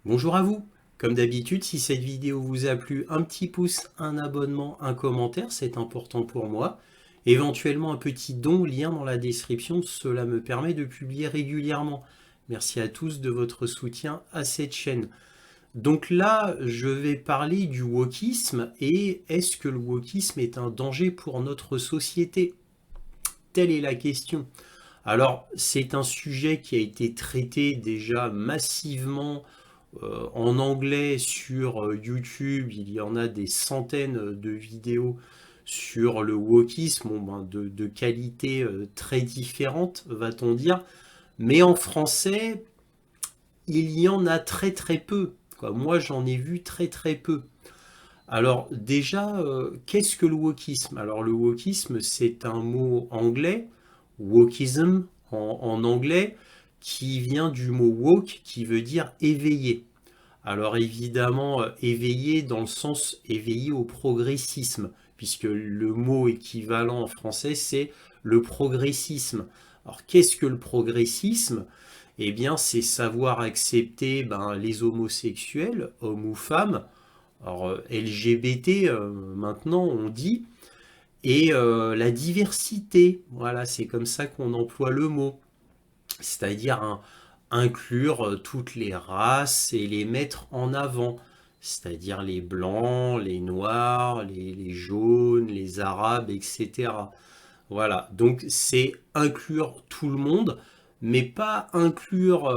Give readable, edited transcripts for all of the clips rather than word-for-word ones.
Bonjour à vous. Comme d'habitude, si cette vidéo vous a plu, un petit pouce, un abonnement, un commentaire, c'est important pour moi. Éventuellement un petit don, lien dans la description, cela me permet de publier régulièrement. Merci à tous de votre soutien à cette chaîne. Donc là, je vais parler du wokisme et est-ce que le wokisme est un danger pour notre société? Telle est la question. Alors, c'est un sujet qui a été traité déjà massivement en anglais sur YouTube. Il y en a des centaines de vidéos sur le wokisme, bon, ben, de qualité très différente, va-t-on dire. Mais en français, il y en a très très peu, quoi. Moi, j'en ai vu très très peu. Alors déjà, qu'est-ce que le wokisme? Alors le wokisme, c'est un mot anglais, wokism en anglais, qui vient du mot woke, qui veut dire éveillé. Alors évidemment, éveillé dans le sens éveillé au progressisme, puisque le mot équivalent en français, c'est le progressisme. Alors qu'est-ce que le progressisme? Eh bien, c'est savoir accepter les homosexuels, hommes ou femmes, alors LGBT maintenant on dit, et la diversité, voilà, c'est comme ça qu'on emploie le mot, c'est-à-dire inclure toutes les races et les mettre en avant, c'est-à-dire les blancs, les noirs, les jaunes, les arabes, etc. Voilà, donc c'est inclure tout le monde, mais pas inclure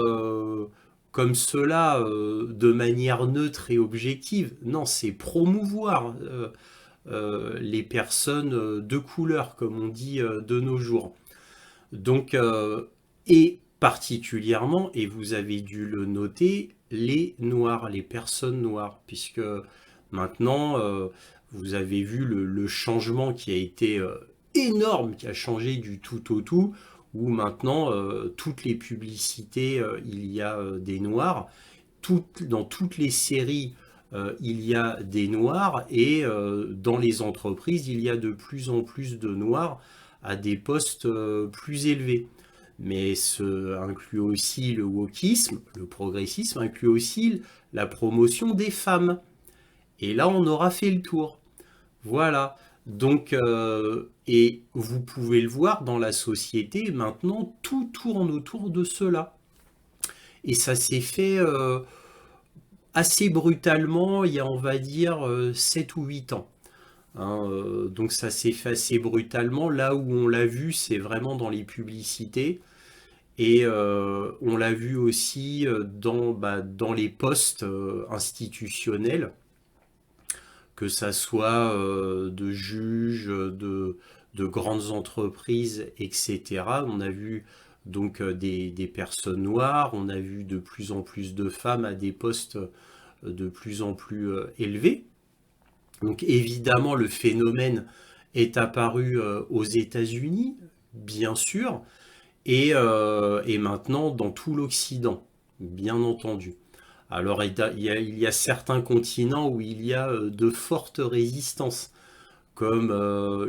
comme cela de manière neutre et objective. Non, c'est promouvoir les personnes de couleur, comme on dit de nos jours. Donc, et particulièrement, et vous avez dû le noter, les noirs, les personnes noires, puisque maintenant, vous avez vu le changement qui a été énorme, qui a changé du tout au tout, où maintenant, toutes les publicités, il y a des noirs, dans toutes les séries, il y a des noirs, et dans les entreprises, il y a de plus en plus de noirs à des postes plus élevés. Mais ce inclut aussi le wokisme, le progressisme, inclut aussi la promotion des femmes. Et là, on aura fait le tour. Voilà. Donc, et vous pouvez le voir dans la société, maintenant, tout tourne autour de cela. Et ça s'est fait assez brutalement, il y a, on va dire, 7 ou 8 ans. Hein, donc ça s'est fait assez brutalement. Là où on l'a vu, c'est vraiment dans les publicités. Et on l'a vu aussi dans les postes institutionnels, que ça soit de juges, de grandes entreprises, etc. On a vu donc des personnes noires, on a vu de plus en plus de femmes à des postes de plus en plus élevés. Donc évidemment, le phénomène est apparu aux États-Unis, bien sûr, et maintenant dans tout l'Occident, bien entendu. Alors il y a certains continents où il y a de fortes résistances, comme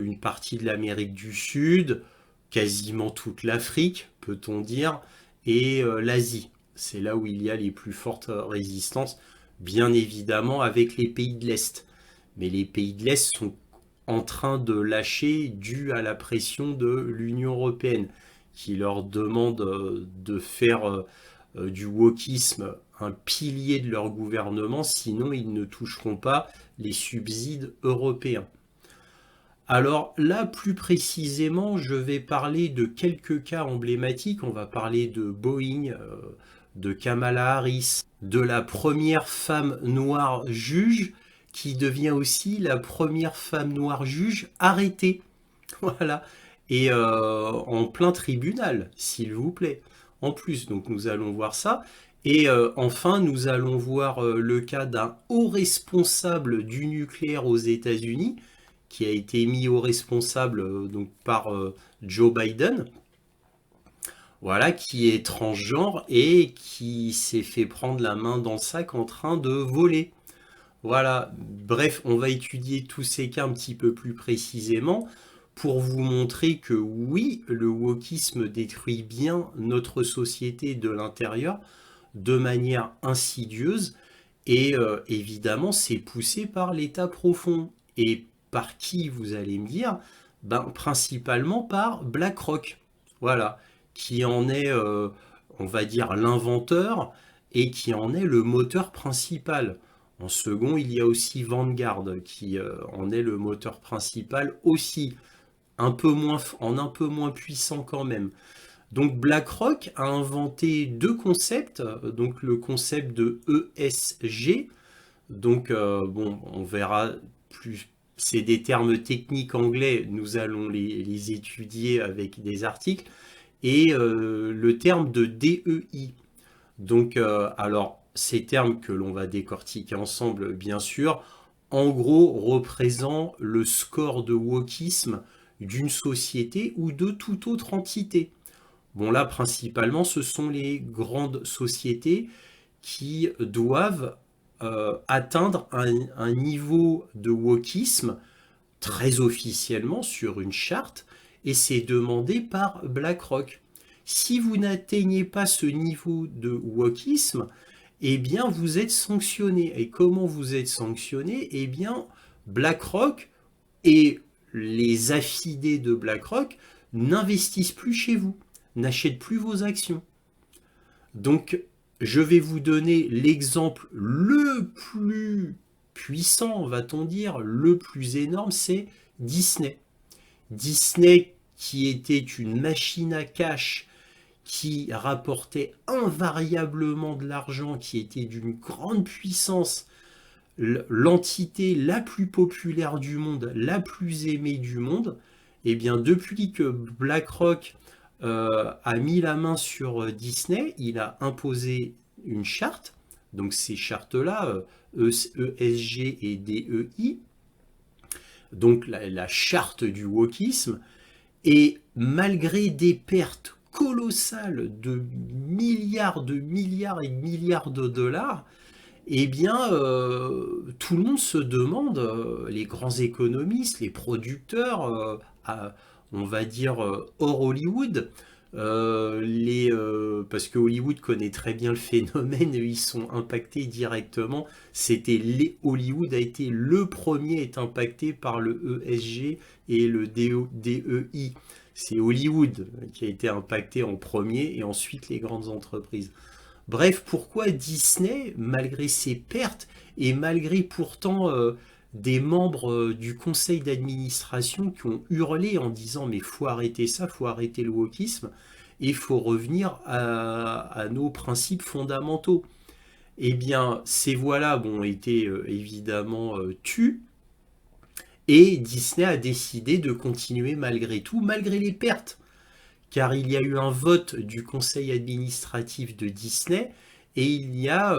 une partie de l'Amérique du Sud, quasiment toute l'Afrique, peut-on dire, et l'Asie. C'est là où il y a les plus fortes résistances, bien évidemment avec les pays de l'Est. Mais les pays de l'Est sont en train de lâcher dû à la pression de l'Union européenne, qui leur demande de faire du wokisme un pilier de leur gouvernement, sinon ils ne toucheront pas les subsides européens. Alors là, plus précisément, je vais parler de quelques cas emblématiques. On va parler de Boeing, de Kamala Harris, de la première femme noire juge, qui devient aussi la première femme noire juge arrêtée. Voilà. Et en plein tribunal, s'il vous plaît. En plus, donc nous allons voir ça. Et enfin, nous allons voir le cas d'un haut responsable du nucléaire aux États-Unis, qui a été mis au responsable donc par Joe Biden, voilà, qui est transgenre et qui s'est fait prendre la main dans le sac en train de voler. Voilà, bref, on va étudier tous ces cas un petit peu plus précisément pour vous montrer que oui, le wokisme détruit bien notre société de l'intérieur, de manière insidieuse et évidemment c'est poussé par l'État profond. Et par qui, vous allez me dire? Ben, principalement par BlackRock, voilà, qui en est, on va dire, l'inventeur et qui en est le moteur principal. En second, il y a aussi Vanguard qui en est le moteur principal aussi, un peu moins puissant quand même. Donc BlackRock a inventé deux concepts, donc le concept de ESG, donc bon, on verra plus, c'est des termes techniques anglais, nous allons les étudier avec des articles, et le terme de DEI. Donc alors ces termes que l'on va décortiquer ensemble bien sûr, en gros représentent le score de wokisme d'une société ou de toute autre entité. Bon là principalement ce sont les grandes sociétés qui doivent atteindre un niveau de wokisme très officiellement sur une charte et c'est demandé par BlackRock. Si vous n'atteignez pas ce niveau de wokisme, eh bien vous êtes sanctionné. Et comment vous êtes sanctionné? Eh bien BlackRock et les affidés de BlackRock n'investissent plus chez vous, n'achètent plus vos actions. Donc je vais vous donner l'exemple le plus puissant, va-t-on dire, le plus énorme, c'est Disney. Disney qui était une machine à cash, qui rapportait invariablement de l'argent, qui était d'une grande puissance, l'entité la plus populaire du monde, la plus aimée du monde, et bien depuis que BlackRock a mis la main sur Disney, il a imposé une charte, donc ces chartes-là, ESG et DEI, donc la charte du wokisme, et malgré des pertes colossales de milliards et de milliards de dollars, eh bien, tout le monde se demande, les grands économistes, les producteurs, on va dire hors Hollywood, parce que Hollywood connaît très bien le phénomène, ils sont impactés directement. Hollywood a été le premier à être impacté par le ESG et le DEI. C'est Hollywood qui a été impacté en premier et ensuite les grandes entreprises. Bref, pourquoi Disney, malgré ses pertes et malgré pourtant des membres du conseil d'administration qui ont hurlé en disant mais faut arrêter ça, faut arrêter le wokisme et il faut revenir à nos principes fondamentaux. Eh bien, ces voix-là ont été évidemment tues et Disney a décidé de continuer malgré tout, malgré les pertes car il y a eu un vote du conseil administratif de Disney et il n'y a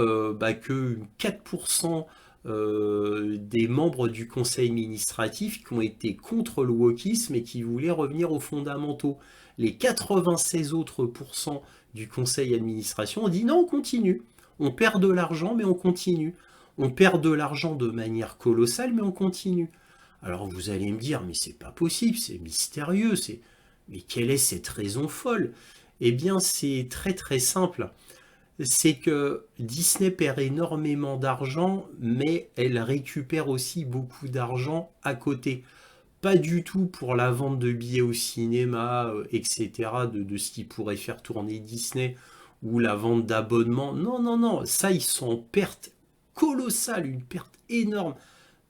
que 4% des membres du conseil administratif qui ont été contre le wokisme et qui voulaient revenir aux fondamentaux. Les 96 autres pourcents du conseil d'administration ont dit non, on continue. On perd de l'argent, mais on continue. On perd de l'argent de manière colossale, mais on continue. Alors vous allez me dire, mais c'est pas possible, c'est mystérieux, mais quelle est cette raison folle? Eh bien, c'est très très simple. C'est que Disney perd énormément d'argent, mais elle récupère aussi beaucoup d'argent à côté. Pas du tout pour la vente de billets au cinéma, etc., de ce qui pourrait faire tourner Disney, ou la vente d'abonnements. Non, non, non, ça, ils sont en perte colossale, une perte énorme.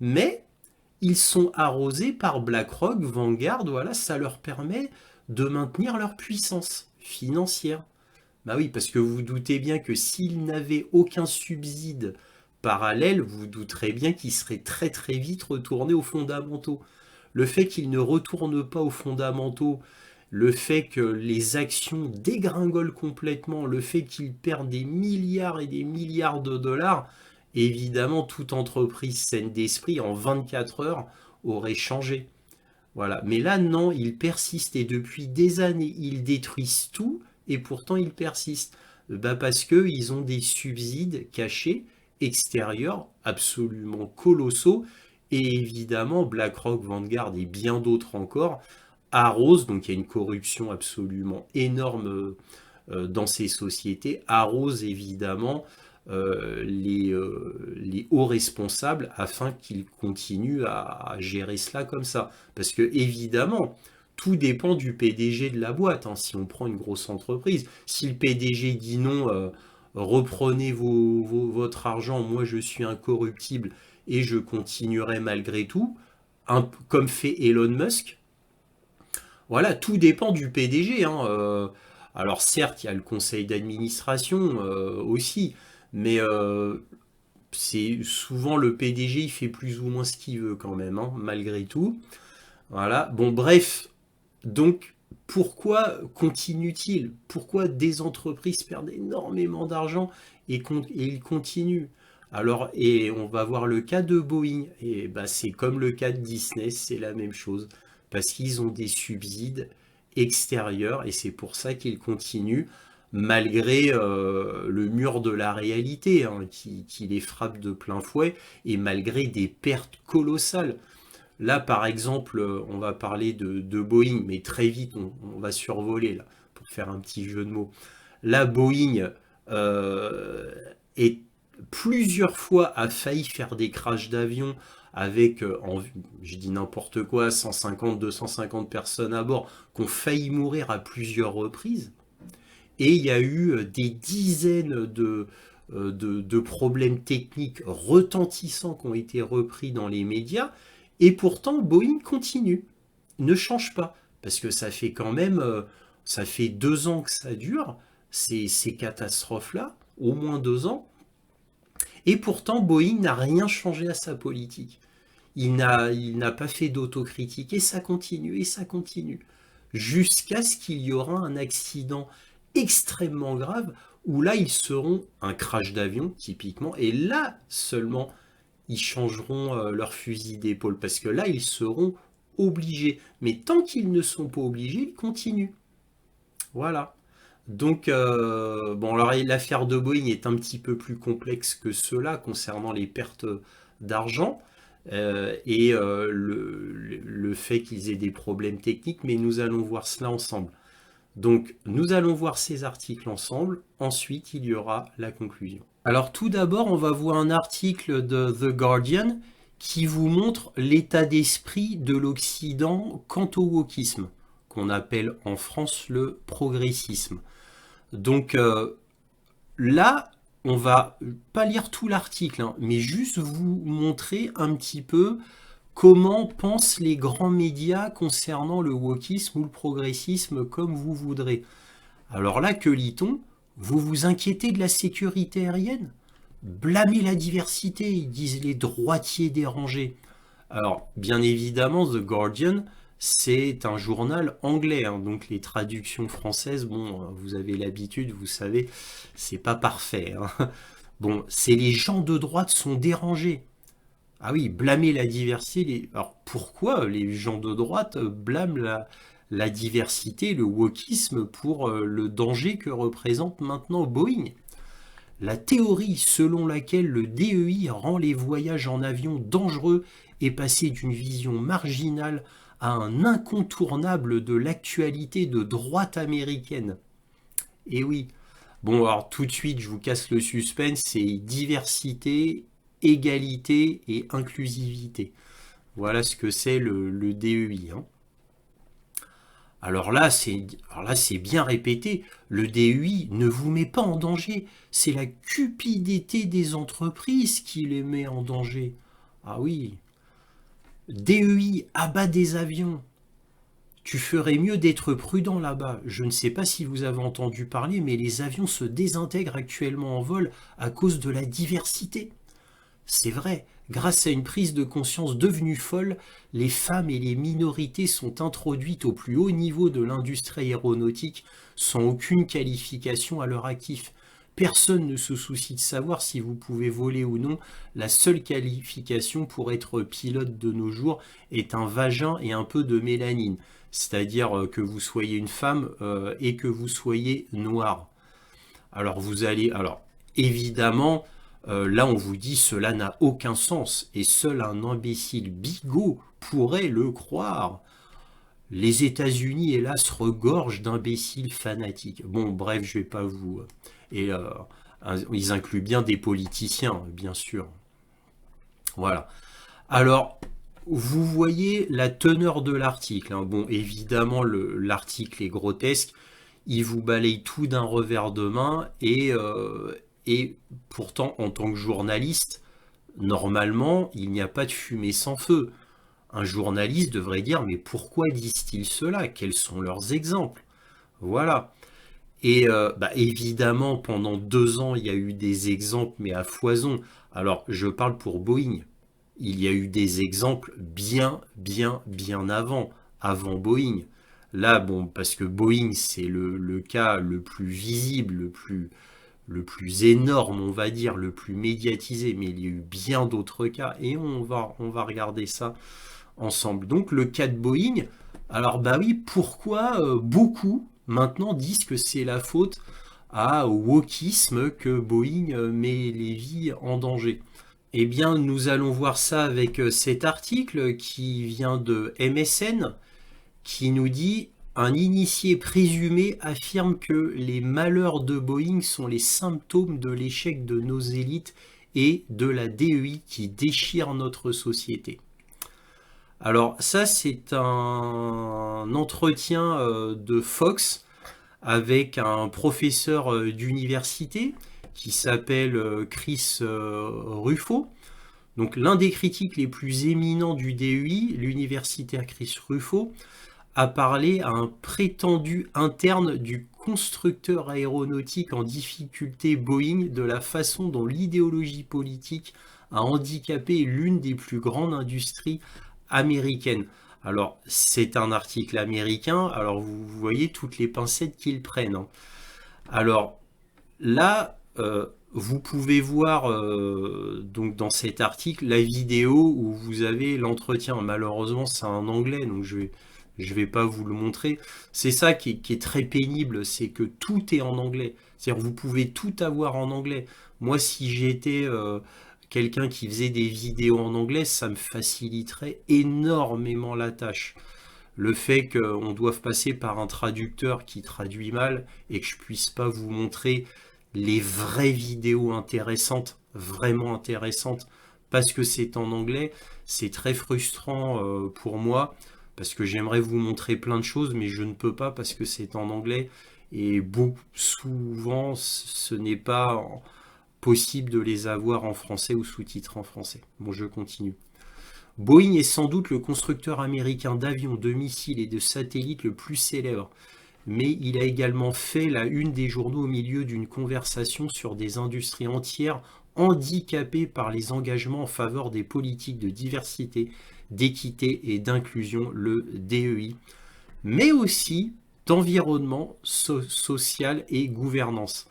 Mais ils sont arrosés par BlackRock, Vanguard, voilà, ça leur permet de maintenir leur puissance financière. Bah oui, parce que vous vous doutez bien que s'ils n'avaient aucun subside parallèle, vous vous douterez bien qu'ils seraient très très vite retournés aux fondamentaux. Le fait qu'ils ne retournent pas aux fondamentaux, le fait que les actions dégringolent complètement, le fait qu'ils perdent des milliards et des milliards de dollars, évidemment, toute entreprise saine d'esprit, en 24 heures, aurait changé. Voilà. Mais là, non, ils persistent et depuis des années, ils détruisent tout et pourtant ils persistent. Parce qu'ils ont des subsides cachés, extérieurs, absolument colossaux. Et évidemment, BlackRock, Vanguard et bien d'autres encore arrosent. Donc il y a une corruption absolument énorme dans ces sociétés arrose évidemment les hauts responsables afin qu'ils continuent à gérer cela comme ça. Parce que évidemment, tout dépend du PDG de la boîte, hein, si on prend une grosse entreprise. Si le PDG dit non, reprenez votre argent, moi je suis incorruptible et je continuerai malgré tout, comme fait Elon Musk, voilà, tout dépend du PDG, hein. Alors certes, il y a le conseil d'administration aussi, mais c'est souvent le PDG, il fait plus ou moins ce qu'il veut quand même, hein, malgré tout. Voilà, bon bref, donc pourquoi continue-t-il? Pourquoi des entreprises perdent énormément d'argent et ils continuent? Alors, et on va voir le cas de Boeing, et bah, c'est comme le cas de Disney, c'est la même chose, parce qu'ils ont des subsides extérieurs, et c'est pour ça qu'ils continuent, malgré le mur de la réalité, hein, qui les frappe de plein fouet, et malgré des pertes colossales. Là, par exemple, on va parler de Boeing, mais très vite, on va survoler, là, pour faire un petit jeu de mots. Là, Boeing est plusieurs fois a failli faire des crashs d'avion avec, je dis n'importe quoi, 150, 250 personnes à bord qui ont failli mourir à plusieurs reprises. Et il y a eu des dizaines de problèmes techniques retentissants qui ont été repris dans les médias. Et pourtant, Boeing continue, ne change pas. Parce que ça fait quand même, ça fait 2 ans que ça dure, ces catastrophes-là, au moins 2 ans. Et pourtant, Boeing n'a rien changé à sa politique. Il n'a pas fait d'autocritique. Et ça continue, et ça continue. Jusqu'à ce qu'il y aura un accident extrêmement grave, où là, ils seront un crash d'avion, typiquement. Et là seulement, ils changeront leur fusil d'épaule. Parce que là, ils seront obligés. Mais tant qu'ils ne sont pas obligés, ils continuent. Voilà. Donc, bon, alors l'affaire de Boeing est un petit peu plus complexe que cela concernant les pertes d'argent et le fait qu'ils aient des problèmes techniques, mais nous allons voir cela ensemble. Donc, nous allons voir ces articles ensemble, ensuite il y aura la conclusion. Alors tout d'abord, on va voir un article de The Guardian qui vous montre l'état d'esprit de l'Occident quant au wokisme, qu'on appelle en France le progressisme. Donc là, on va pas lire tout l'article, hein, mais juste vous montrer un petit peu comment pensent les grands médias concernant le wokisme ou le progressisme, comme vous voudrez. Alors là, que lit-on? Vous vous inquiétez de la sécurité aérienne? Blâmez la diversité, ils disent les droitiers dérangés. Alors, bien évidemment, The Guardian, c'est un journal anglais, hein, donc les traductions françaises, bon, vous avez l'habitude, vous savez, c'est pas parfait, hein. Bon, c'est les gens de droite sont dérangés. Ah oui, blâmer la diversité. Alors pourquoi les gens de droite blâment la diversité, le wokisme pour le danger que représente maintenant Boeing? La théorie selon laquelle le DEI rend les voyages en avion dangereux est passée d'une vision marginale à un incontournable de l'actualité de droite américaine. Et oui, bon alors tout de suite je vous casse le suspense, c'est diversité, égalité et inclusivité. Voilà ce que c'est le DEI, hein. Alors là, c'est bien répété. Le DEI ne vous met pas en danger. C'est la cupidité des entreprises qui les met en danger. Ah oui. DEI abat des avions. Tu ferais mieux d'être prudent là-bas. Je ne sais pas si vous avez entendu parler, mais les avions se désintègrent actuellement en vol à cause de la diversité. C'est vrai, grâce à une prise de conscience devenue folle, les femmes et les minorités sont introduites au plus haut niveau de l'industrie aéronautique sans aucune qualification à leur actif. Personne ne se soucie de savoir si vous pouvez voler ou non. La seule qualification pour être pilote de nos jours est un vagin et un peu de mélanine. C'est-à-dire que vous soyez une femme et que vous soyez noir. Alors évidemment, là on vous dit cela n'a aucun sens et seul un imbécile bigot pourrait le croire. Les États-Unis, hélas, regorgent d'imbéciles fanatiques. Bon, bref, je vais pas vous... Et ils incluent bien des politiciens, bien sûr. Voilà. Alors, vous voyez la teneur de l'article, hein. Bon, évidemment, l'article est grotesque. Il vous balaye tout d'un revers de main et pourtant, en tant que journaliste, normalement, il n'y a pas de fumée sans feu. Un journaliste devrait dire, mais pourquoi disent-ils cela? Quels sont leurs exemples? Voilà. Et évidemment, pendant 2 ans, il y a eu des exemples, mais à foison. Alors, je parle pour Boeing. Il y a eu des exemples bien, bien, bien avant Boeing. Là, bon, parce que Boeing, c'est le cas le plus visible, le plus énorme, on va dire, le plus médiatisé, mais il y a eu bien d'autres cas, et on va regarder ça ensemble. Donc, le cas de Boeing, alors bah oui, pourquoi beaucoup maintenant disent que c'est la faute au wokisme que Boeing met les vies en danger? Eh bien, nous allons voir ça avec cet article qui vient de MSN, qui nous dit: un initié présumé affirme que les malheurs de Boeing sont les symptômes de l'échec de nos élites et de la DEI qui déchire notre société. Alors ça, c'est un entretien de Fox avec un professeur d'université qui s'appelle Chris Ruffo. Donc l'un des critiques les plus éminents du DEI, l'universitaire Chris Ruffo, a parlé à un prétendu interne du constructeur aéronautique en difficulté Boeing de la façon dont l'idéologie politique a handicapé l'une des plus grandes industries américaines. Alors, c'est un article américain, alors vous voyez toutes les pincettes qu'ils prennent, hein. Alors, là, vous pouvez voir donc dans cet article la vidéo où vous avez l'entretien. Malheureusement, c'est en anglais, donc je vais pas vous le montrer. C'est ça qui est très pénible, c'est que tout est en anglais. C'est-à-dire vous pouvez tout avoir en anglais. Moi, si j'étais quelqu'un qui faisait des vidéos en anglais, ça me faciliterait énormément la tâche. Le fait qu'on doive passer par un traducteur qui traduit mal et que je puisse pas vous montrer les vraies vidéos intéressantes, vraiment intéressantes, parce que c'est en anglais, c'est très frustrant pour moi, parce que j'aimerais vous montrer plein de choses, mais je ne peux pas parce que c'est en anglais, et souvent ce n'est pas possible de les avoir en français ou sous-titrés en français. Bon, je continue. Boeing est sans doute le constructeur américain d'avions, de missiles et de satellites le plus célèbre, mais il a également fait la une des journaux au milieu d'une conversation sur des industries entières handicapées par les engagements en faveur des politiques de diversité, d'équité et d'inclusion, le DEI, mais aussi d'environnement social et gouvernance.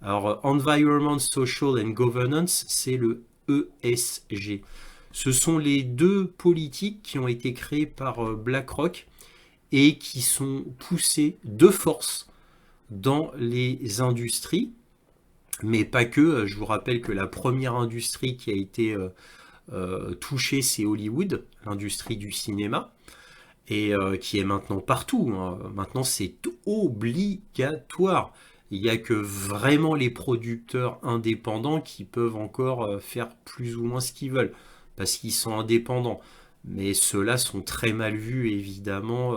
Alors, Environment, Social and Governance, c'est le ESG. Ce sont les deux politiques qui ont été créées par BlackRock et qui sont poussées de force dans les industries, mais pas que. Je vous rappelle que la première industrie qui a été touchée, c'est Hollywood, l'industrie du cinéma, et qui est maintenant partout, hein. Maintenant, c'est obligatoire. Il n'y a que vraiment les producteurs indépendants qui peuvent encore faire plus ou moins ce qu'ils veulent, parce qu'ils sont indépendants. Mais ceux-là sont très mal vus, évidemment,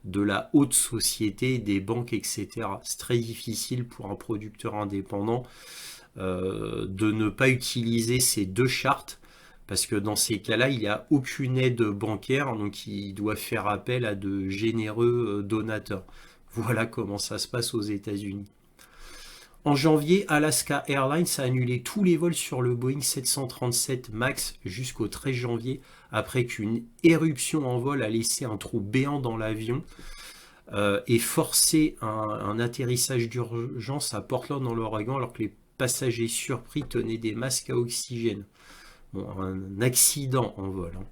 de la haute société, des banques, etc. C'est très difficile pour un producteur indépendant de ne pas utiliser ces deux chartes, parce que dans ces cas-là, il n'y a aucune aide bancaire, donc il doit faire appel à de généreux donateurs. Voilà comment ça se passe aux États-Unis. En janvier, Alaska Airlines a annulé tous les vols sur le Boeing 737 MAX jusqu'au 13 janvier, après qu'une éruption en vol a laissé un trou béant dans l'avion et forcé un atterrissage d'urgence à Portland dans l'Oregon, alors que les passagers surpris tenaient des masques à oxygène. Bon, un accident en vol, hein.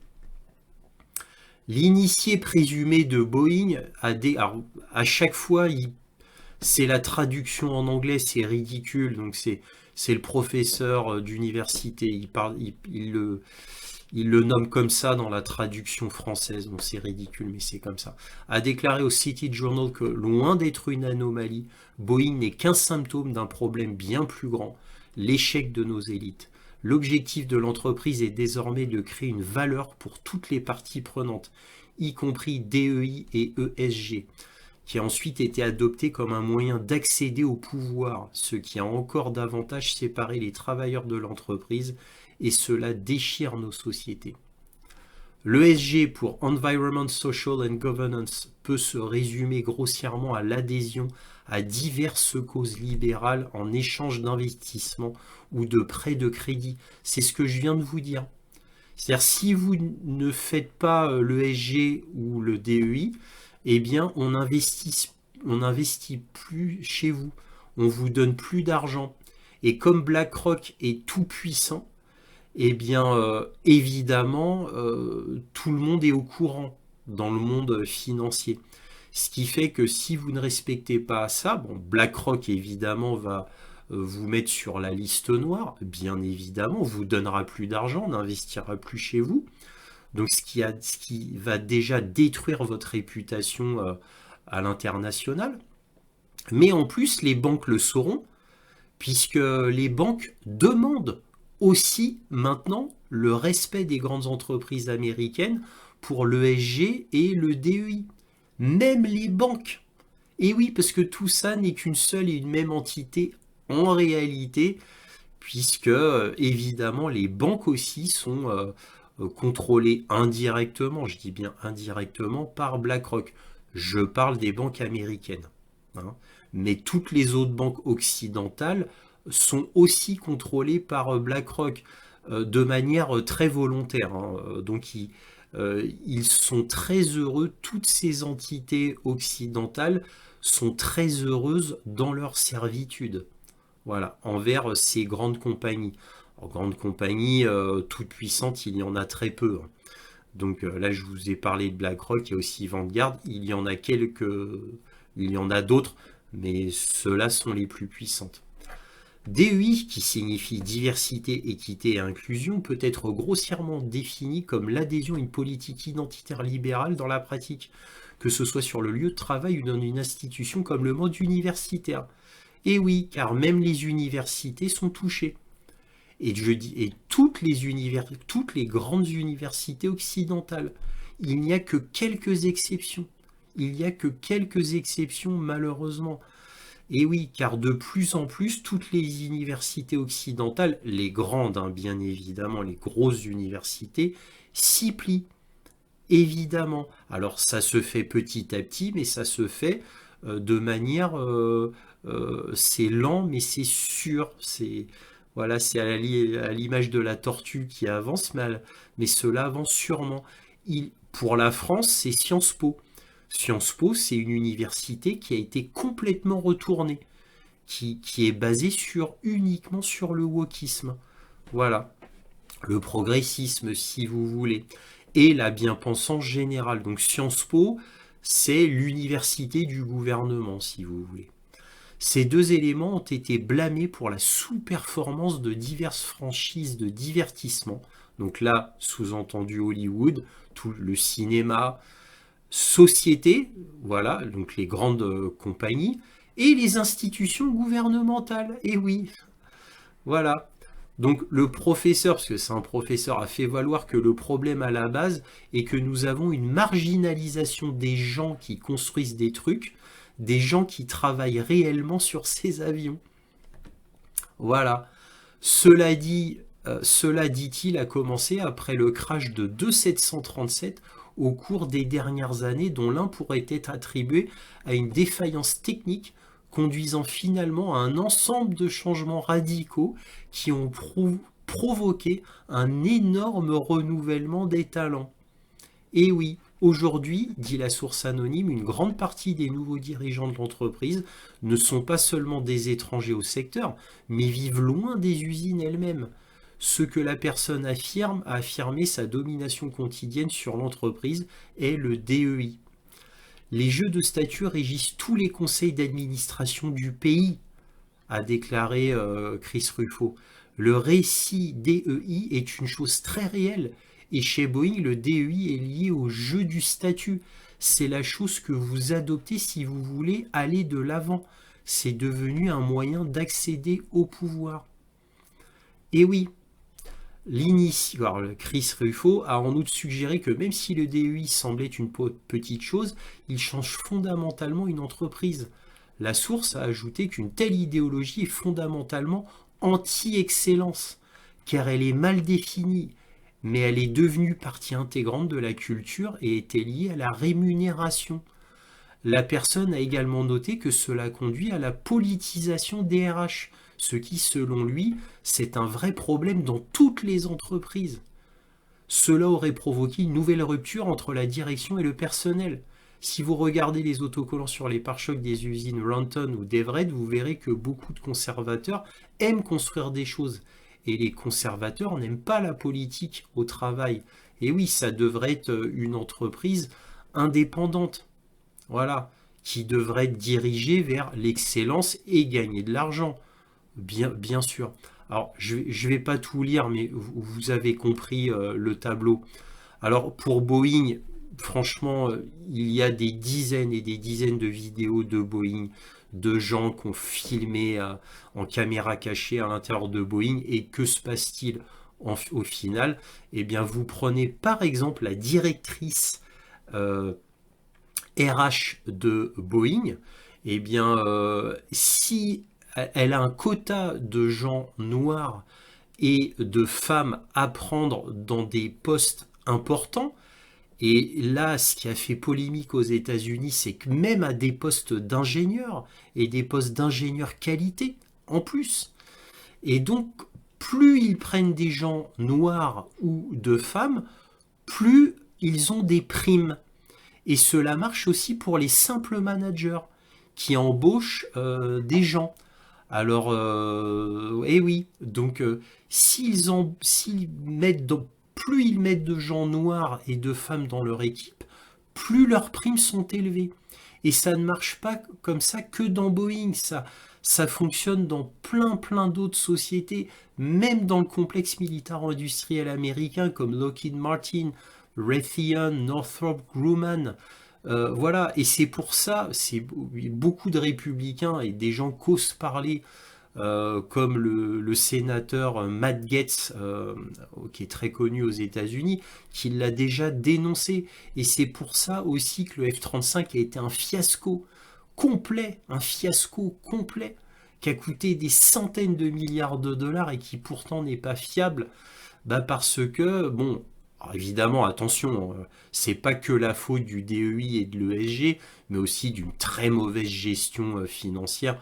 L'initié présumé de Boeing alors, à chaque fois, c'est la traduction en anglais, c'est ridicule. Donc c'est le professeur d'université. Il le nomme comme ça dans la traduction française, bon c'est ridicule mais c'est comme ça, a déclaré au City Journal que loin d'être une anomalie, Boeing n'est qu'un symptôme d'un problème bien plus grand, l'échec de nos élites. L'objectif de l'entreprise est désormais de créer une valeur pour toutes les parties prenantes, y compris DEI et ESG, qui a ensuite été adopté comme un moyen d'accéder au pouvoir, ce qui a encore davantage séparé les travailleurs de l'entreprise, et cela déchire nos sociétés. L'ESG pour Environment, Social and Governance peut se résumer grossièrement à l'adhésion à diverses causes libérales en échange d'investissements ou de prêts de crédit. C'est ce que je viens de vous dire. C'est-à-dire si vous ne faites pas l'ESG ou le DEI, eh bien on n'investit plus chez vous. On vous donne plus d'argent. Et comme BlackRock est tout puissant, eh bien, évidemment, tout le monde est au courant dans le monde financier. Ce qui fait que si vous ne respectez pas ça, bon, BlackRock, évidemment, va vous mettre sur la liste noire, bien évidemment, vous donnera plus d'argent, n'investira plus chez vous. Donc, ce qui va déjà détruire votre réputation à l'international. Mais en plus, les banques le sauront, puisque les banques demandent aussi maintenant le respect des grandes entreprises américaines pour l'ESG et le DEI. Même les banques. Et oui, parce que tout ça n'est qu'une seule et une même entité en réalité, puisque évidemment les banques aussi sont contrôlées indirectement, je dis bien indirectement, par BlackRock. Je parle des banques américaines. Hein. Mais toutes les autres banques occidentales sont aussi contrôlées par BlackRock de manière très volontaire. Hein. Donc ils sont très heureux, toutes ces entités occidentales sont très heureuses dans leur servitude. Voilà, envers ces grandes compagnies. En grandes compagnies toutes puissantes, il y en a très peu. Hein. Donc là, je vous ai parlé de BlackRock, il y a aussi Vanguard, il y en a d'autres, mais ceux-là sont les plus puissantes. DEI, qui signifie diversité, équité et inclusion, peut être grossièrement défini comme l'adhésion à une politique identitaire libérale dans la pratique, que ce soit sur le lieu de travail ou dans une institution comme le monde universitaire. Et oui, car même les universités sont touchées. Et toutes les grandes universités occidentales. Il n'y a que quelques exceptions. Il n'y a que quelques exceptions, malheureusement. Et oui, car de plus en plus, toutes les universités occidentales, les grandes, hein, bien évidemment, les grosses universités, s'y plient. Évidemment. Alors ça se fait petit à petit, mais ça se fait de manière... c'est lent, mais c'est sûr. Voilà, c'est à l'image de la tortue qui avance, mais cela avance sûrement. Pour la France, c'est Sciences Po. Sciences Po, c'est une université qui a été complètement retournée, qui est basée uniquement sur le wokisme. Voilà, le progressisme, si vous voulez, et la bien-pensance générale. Donc Sciences Po, c'est l'université du gouvernement, si vous voulez. Ces deux éléments ont été blâmés pour la sous-performance de diverses franchises de divertissement. Donc là, sous-entendu Hollywood, tout le cinéma, société, voilà, donc les grandes compagnies, et les institutions gouvernementales. Et oui, voilà. Donc le professeur, parce que c'est un professeur, a fait valoir que le problème à la base est que nous avons une marginalisation des gens qui construisent des trucs, des gens qui travaillent réellement sur ces avions. Voilà. Cela dit-il, a commencé après le crash de deux 737 au cours des dernières années, dont l'un pourrait être attribué à une défaillance technique conduisant finalement à un ensemble de changements radicaux qui ont provoqué un énorme renouvellement des talents. Et oui, aujourd'hui, dit la source anonyme, une grande partie des nouveaux dirigeants de l'entreprise ne sont pas seulement des étrangers au secteur, mais vivent loin des usines elles-mêmes. Ce que la personne a affirmé sa domination quotidienne sur l'entreprise est le DEI. Les jeux de statut régissent tous les conseils d'administration du pays, a déclaré Chris Ruffo. Le récit DEI est une chose très réelle Et chez Boeing, le DEI est lié au jeu du statut. C'est la chose que vous adoptez si vous voulez aller de l'avant. C'est devenu un moyen d'accéder au pouvoir. Et oui, Chris Rufo a en outre suggéré que même si le DEI semblait une petite chose, il change fondamentalement une entreprise. La source a ajouté qu'une telle idéologie est fondamentalement anti-excellence, car elle est mal définie, mais elle est devenue partie intégrante de la culture et était liée à la rémunération. La personne a également noté que cela conduit à la politisation des RH, ce qui, selon lui, c'est un vrai problème dans toutes les entreprises. Cela aurait provoqué une nouvelle rupture entre la direction et le personnel. Si vous regardez les autocollants sur les pare-chocs des usines Runton ou d'Everett, vous verrez que beaucoup de conservateurs aiment construire des choses. Et les conservateurs n'aiment pas la politique au travail. Et oui, ça devrait être une entreprise indépendante. Voilà, qui devrait être dirigée vers l'excellence et gagner de l'argent. Bien sûr. Alors, je ne vais pas tout lire, mais vous avez compris le tableau. Alors, pour Boeing, franchement, il y a des dizaines et des dizaines de vidéos de Boeing, de gens qui ont filmé en caméra cachée à l'intérieur de Boeing. Et que se passe-t-il au final? Eh bien, vous prenez par exemple la directrice RH de Boeing. Eh bien, si elle a un quota de gens noirs et de femmes à prendre dans des postes importants. Et là, ce qui a fait polémique aux États-Unis, c'est que même à des postes d'ingénieurs et des postes d'ingénieurs qualité, en plus. Et donc, plus ils prennent des gens noirs ou de femmes, plus ils ont des primes. Et cela marche aussi pour les simples managers qui embauchent des gens. Alors, eh oui, donc s'ils mettent plus ils mettent de gens noirs et de femmes dans leur équipe, plus leurs primes sont élevées. Et ça ne marche pas comme ça que dans Boeing, ça fonctionne dans plein d'autres sociétés, même dans le complexe militaire industriel américain comme Lockheed Martin, Raytheon, Northrop Grumman. Voilà, et c'est pour ça, c'est beaucoup de républicains et des gens qu'osent parler, comme le sénateur Matt Gaetz, qui est très connu aux États-Unis, qui l'a déjà dénoncé. Et c'est pour ça aussi que le F-35 a été un fiasco complet, qui a coûté des centaines de milliards de dollars et qui pourtant n'est pas fiable, parce que, bon, alors évidemment, attention, c'est pas que la faute du DEI et de l'ESG, mais aussi d'une très mauvaise gestion financière.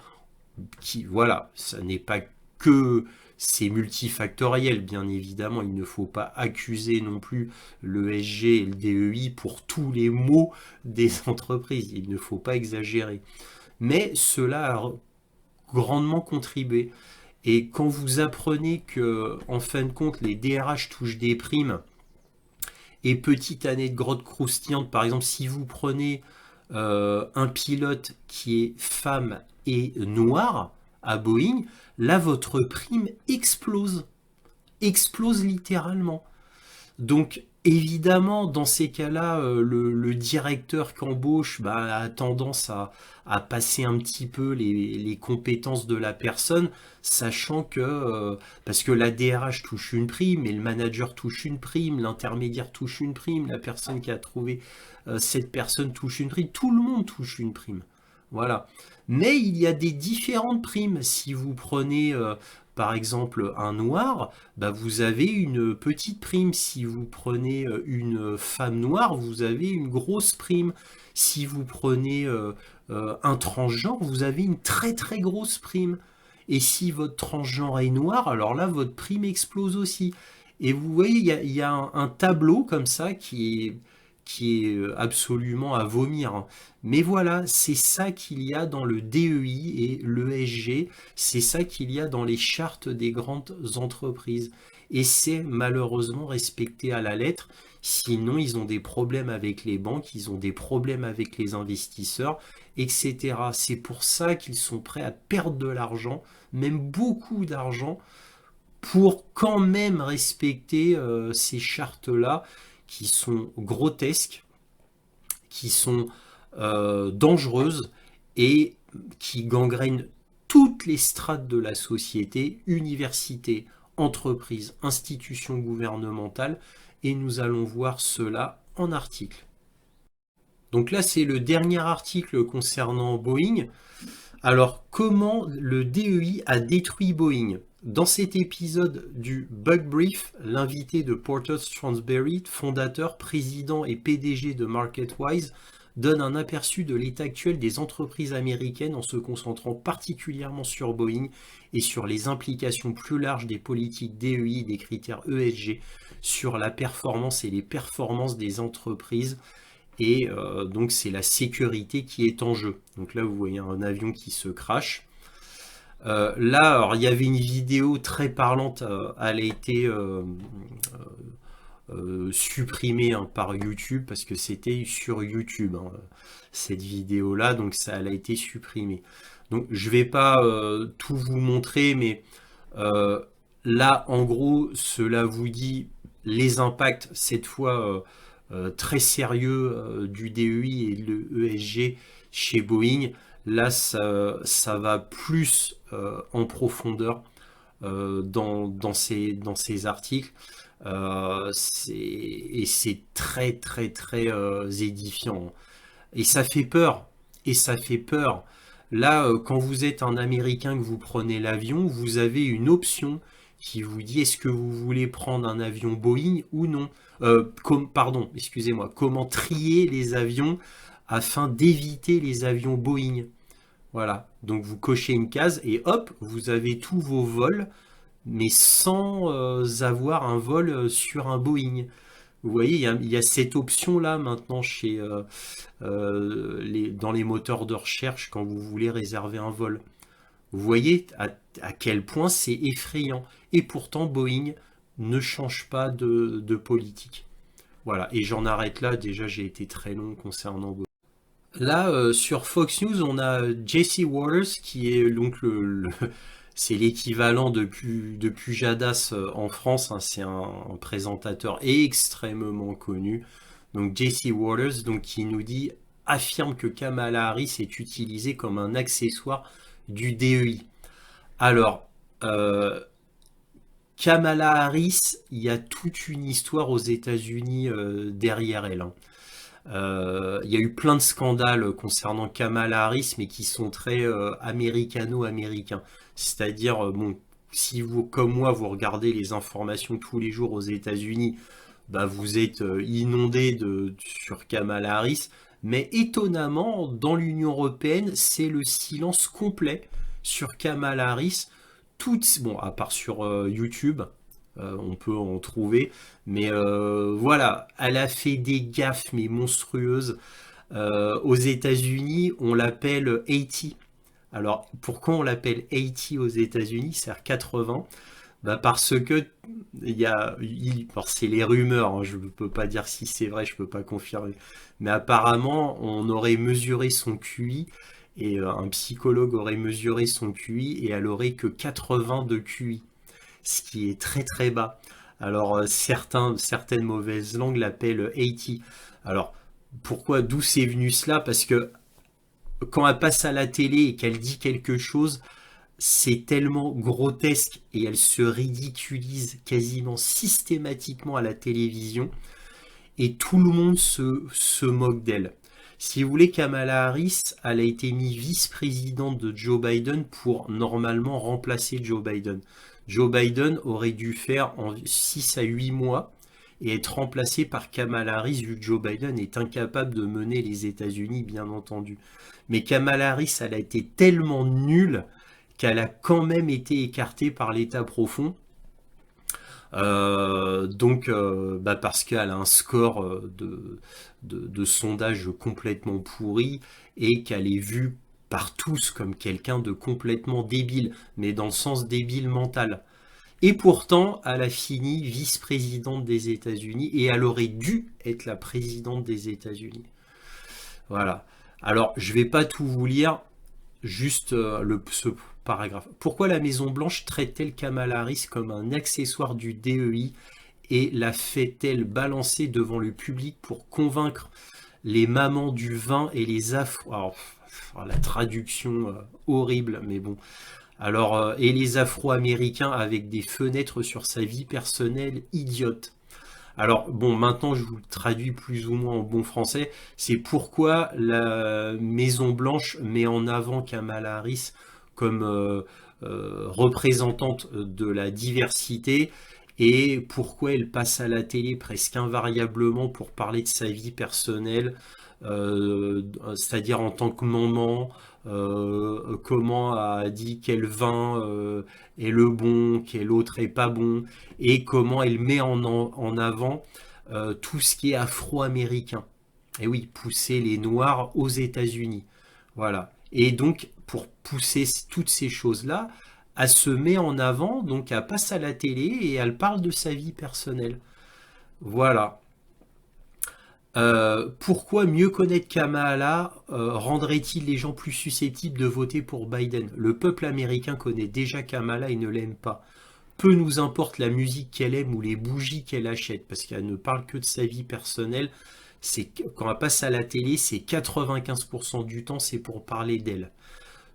Voilà, ça n'est pas que c'est multifactoriel, bien évidemment. Il ne faut pas accuser non plus l'ESG et le DEI pour tous les maux des entreprises. Il ne faut pas exagérer. Mais cela a grandement contribué. Et quand vous apprenez que, en fin de compte, les DRH touchent des primes. Et petite anecdote croustillante, par exemple, si vous prenez un pilote qui est femme et noir à Boeing, là votre prime explose littéralement. Donc évidemment, dans ces cas-là, le directeur qu'embauche a tendance à passer un petit peu les compétences de la personne, sachant que, parce que la DRH touche une prime, et le manager touche une prime, l'intermédiaire touche une prime, la personne qui a trouvé cette personne touche une prime, tout le monde touche une prime. Voilà. Mais il y a des différentes primes. Si vous prenez par exemple un noir, vous avez une petite prime. Si vous prenez une femme noire, vous avez une grosse prime. Si vous prenez un transgenre, vous avez une très grosse prime. Et si votre transgenre est noir, alors là, votre prime explose aussi. Et vous voyez, il y a un tableau comme ça qui est absolument à vomir, hein. Mais voilà, c'est ça qu'il y a dans le DEI et l'ESG, c'est ça qu'il y a dans les chartes des grandes entreprises. Et c'est malheureusement respecté à la lettre, sinon ils ont des problèmes avec les banques, ils ont des problèmes avec les investisseurs, etc. C'est pour ça qu'ils sont prêts à perdre de l'argent, même beaucoup d'argent, pour quand même respecter ces chartes-là qui sont grotesques, qui sont dangereuses et qui gangrènent toutes les strates de la société, universités, entreprises, institutions gouvernementales, et nous allons voir cela en article. Donc là, c'est le dernier article concernant Boeing. Alors, comment le DEI a détruit Boeing? Dans cet épisode du Bug Brief, l'invité de Porter Stansberry, fondateur, président et PDG de MarketWise, donne un aperçu de l'état actuel des entreprises américaines en se concentrant particulièrement sur Boeing et sur les implications plus larges des politiques DEI et des critères ESG sur la performance et les performances des entreprises. Et donc c'est la sécurité qui est en jeu. Donc là vous voyez un avion qui se crache. Là alors, il y avait une vidéo très parlante, elle a été supprimée par YouTube parce que c'était sur YouTube cette vidéo là, donc ça elle a été supprimée. Donc je vais pas tout vous montrer, mais là en gros cela vous dit les impacts cette fois très sérieux du DEI et de l'ESG chez Boeing. Là, ça va plus en profondeur dans ces articles. Et c'est très, très, très édifiant. Et ça fait peur. Et ça fait peur. Là, quand vous êtes un Américain, que vous prenez l'avion, vous avez une option qui vous dit est-ce que vous voulez prendre un avion Boeing ou non. Pardon, excusez-moi. Comment trier les avions afin d'éviter les avions Boeing. Voilà. Donc vous cochez une case et hop, vous avez tous vos vols, mais sans avoir un vol sur un Boeing. Vous voyez, il y a cette option-là maintenant dans les moteurs de recherche quand vous voulez réserver un vol. Vous voyez à quel point c'est effrayant. Et pourtant, Boeing ne change pas de politique. Voilà, et j'en arrête là. Déjà, j'ai été très long concernant Boeing. Là, sur Fox News, on a Jesse Waters, qui est donc c'est l'équivalent de Pujadas en France. Hein, c'est un présentateur extrêmement connu. Donc Jesse Waters, donc, qui nous dit affirme que Kamala Harris est utilisée comme un accessoire du DEI. Alors, Kamala Harris, il y a toute une histoire aux États-Unis derrière elle. Hein. Il y a eu plein de scandales concernant Kamala Harris, mais qui sont très américano-américains. C'est-à-dire, bon, si vous, comme moi, vous regardez les informations tous les jours aux États-Unis, bah, vous êtes inondé sur Kamala Harris. Mais étonnamment, dans l'Union européenne, c'est le silence complet sur Kamala Harris. Bon, à part sur YouTube, on peut en trouver, mais voilà, elle a fait des gaffes mais monstrueuses. Aux États-Unis, on l'appelle 80. Alors, pourquoi on l'appelle 80 aux États-Unis, c'est-à-dire 80? Bah parce que c'est les rumeurs, hein, je ne peux pas dire si c'est vrai, je ne peux pas confirmer. Mais apparemment, on aurait mesuré son QI et un psychologue aurait mesuré son QI et elle aurait que 80 de QI, ce qui est très très bas. Alors certaines mauvaises langues l'appellent 80. Alors d'où c'est venu cela? Parce que quand elle passe à la télé et qu'elle dit quelque chose, c'est tellement grotesque et elle se ridiculise quasiment systématiquement à la télévision et tout le monde se moque d'elle. Si vous voulez, Kamala Harris, elle a été mise vice-présidente de Joe Biden pour normalement remplacer Joe Biden. Joe Biden aurait dû faire en 6 à 8 mois et être remplacé par Kamala Harris, vu que Joe Biden est incapable de mener les États-Unis, bien entendu. Mais Kamala Harris, elle a été tellement nulle qu'elle a quand même été écartée par l'État profond. Parce qu'elle a un score de sondage complètement pourri et qu'elle est vue par tous comme quelqu'un de complètement débile, mais dans le sens débile mental. Et pourtant, elle a fini vice-présidente des États-Unis et elle aurait dû être la présidente des États-Unis. Voilà. Alors, je vais pas tout vous lire, juste paragraphe. Pourquoi la Maison-Blanche traite-t-elle Kamala Harris comme un accessoire du DEI et la fait-elle balancer devant le public pour convaincre les mamans du vin et les afro... Alors, la traduction horrible, mais bon. Alors, et les Afro-Américains avec des fenêtres sur sa vie personnelle idiote. Alors, bon, maintenant, je vous le traduis plus ou moins en bon français. C'est pourquoi la Maison-Blanche met en avant Kamala Harris comme représentante de la diversité et pourquoi elle passe à la télé presque invariablement pour parler de sa vie personnelle, c'est-à-dire en tant que maman, comment a dit quel vin est le bon, quel autre est pas bon, et comment elle met en avant tout ce qui est afro-américain. Et oui, pousser les Noirs aux États-Unis. Voilà. Et donc, pour pousser toutes ces choses-là, elle se met en avant, donc elle passe à la télé et elle parle de sa vie personnelle. Voilà. Pourquoi mieux connaître Kamala rendrait-il les gens plus susceptibles de voter pour Biden? Le peuple américain connaît déjà Kamala et ne l'aime pas. Peu nous importe la musique qu'elle aime ou les bougies qu'elle achète, parce qu'elle ne parle que de sa vie personnelle. Quand elle passe à la télé, c'est 95% du temps, c'est pour parler d'elle.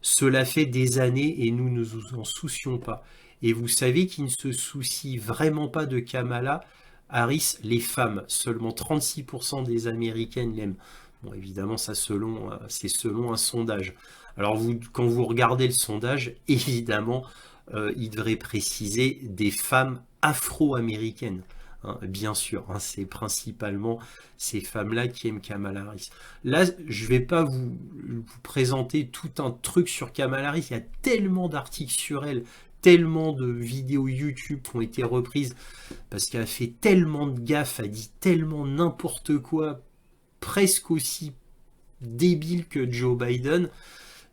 Cela fait des années et nous ne nous en soucions pas. Et vous savez qui ne se soucie vraiment pas de Kamala Harris, les femmes. Seulement 36% des Américaines l'aiment. Bon, évidemment, ça c'est selon un sondage. Alors, quand vous regardez le sondage, évidemment, il devrait préciser des femmes afro-américaines. Hein, bien sûr, hein, c'est principalement ces femmes-là qui aiment Kamala Harris. Là, je ne vais pas vous présenter tout un truc sur Kamala Harris. Il y a tellement d'articles sur elle, tellement de vidéos YouTube qui ont été reprises parce qu'elle a fait tellement de gaffes, elle dit tellement n'importe quoi, presque aussi débile que Joe Biden.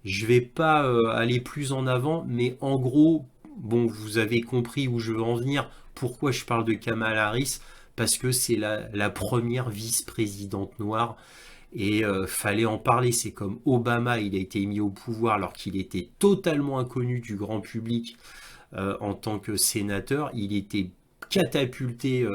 Je vais pas aller plus en avant, mais en gros, bon, vous avez compris où je veux en venir. Pourquoi je parle de Kamala Harris? Parce que c'est la première vice-présidente noire et fallait en parler. C'est comme Obama, il a été mis au pouvoir alors qu'il était totalement inconnu du grand public en tant que sénateur. Il était catapulté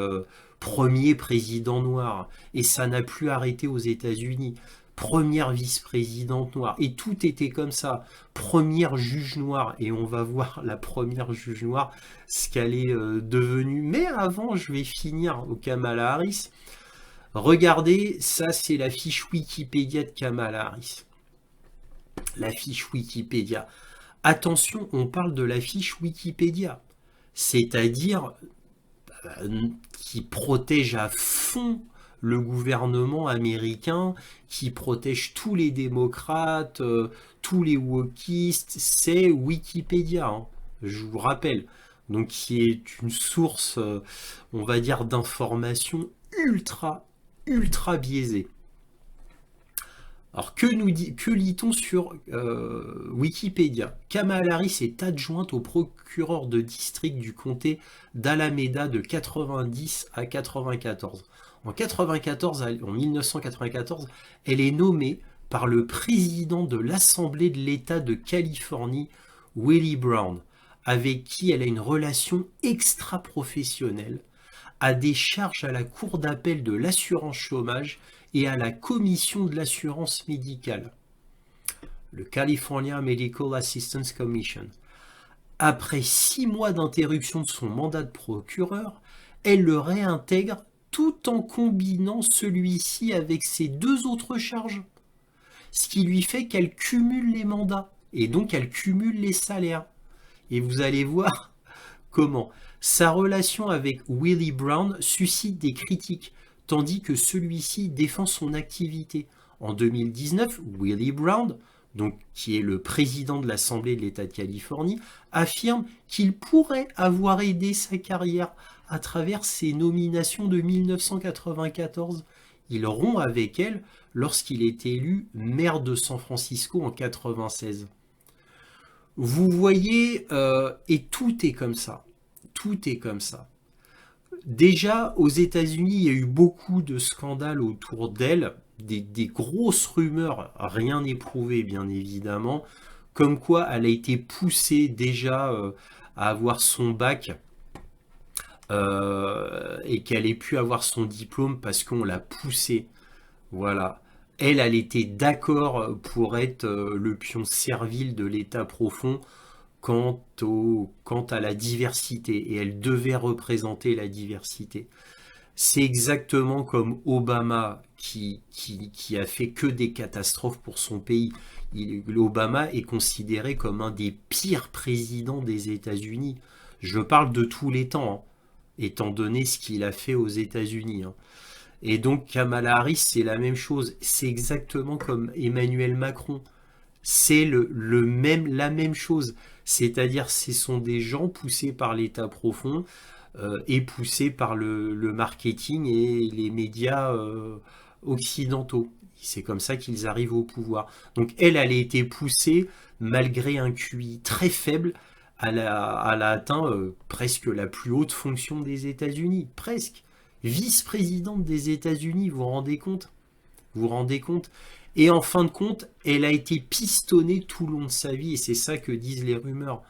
premier président noir et ça n'a plus arrêté aux États-Unis. Première vice-présidente noire, et tout était comme ça, première juge noire, et on va voir la première juge noire, ce qu'elle est devenue. Mais avant, je vais finir au Kamala Harris. Regardez, ça c'est la fiche Wikipédia de Kamala Harris. La fiche Wikipédia. Attention, on parle de la fiche Wikipédia, c'est-à-dire qui protège à fond le gouvernement américain, qui protège tous les démocrates, tous les wokistes, c'est Wikipédia, hein, je vous rappelle. Donc qui est une source, on va dire, d'informations ultra biaisée. Alors que lit-on sur Wikipédia? Kamala Harris est adjointe au procureur de district du comté d'Alameda de 90 à 94. En 1994, elle est nommée par le président de l'Assemblée de l'État de Californie, Willie Brown, avec qui elle a une relation extra-professionnelle, a des charges à la Cour d'appel de l'assurance chômage et à la Commission de l'assurance médicale, le California Medical Assistance Commission. Après 6 mois d'interruption de son mandat de procureur, elle le réintègre tout en combinant celui-ci avec ses 2 autres charges. Ce qui lui fait qu'elle cumule les mandats et donc elle cumule les salaires. Et vous allez voir comment sa relation avec Willie Brown suscite des critiques, tandis que celui-ci défend son activité. En 2019, Willie Brown, donc, qui est le président de l'Assemblée de l'État de Californie, affirme qu'il pourrait avoir aidé sa carrière à travers ses nominations de 1994. Il rompt avec elle lorsqu'il est élu maire de San Francisco en 1996. Vous voyez, et tout est comme ça. Tout est comme ça. Déjà, aux États-Unis, il y a eu beaucoup de scandales autour d'elle, des grosses rumeurs, rien n'est prouvé bien évidemment, comme quoi elle a été poussée déjà à avoir son bac et qu'elle ait pu avoir son diplôme parce qu'on l'a poussée. Voilà. Elle était d'accord pour être le pion servile de l'État profond quant à la diversité, et elle devait représenter la diversité. C'est exactement comme Obama qui a fait que des catastrophes pour son pays. Obama est considéré comme un des pires présidents des États-Unis. Je parle de tous les temps, hein, étant donné ce qu'il a fait aux États-Unis, hein. Et donc Kamala Harris, c'est la même chose. C'est exactement comme Emmanuel Macron. C'est la même chose. C'est-à-dire, ce sont des gens poussés par l'État profond et poussés par le marketing et les médias occidentaux. C'est comme ça qu'ils arrivent au pouvoir. Donc elle a été poussée malgré un QI très faible. Elle a atteint presque la plus haute fonction des États-Unis. Presque. Vice-présidente des États-Unis, vous vous rendez compte? Vous vous rendez compte? Et en fin de compte, elle a été pistonnée tout le long de sa vie, et c'est ça que disent les rumeurs.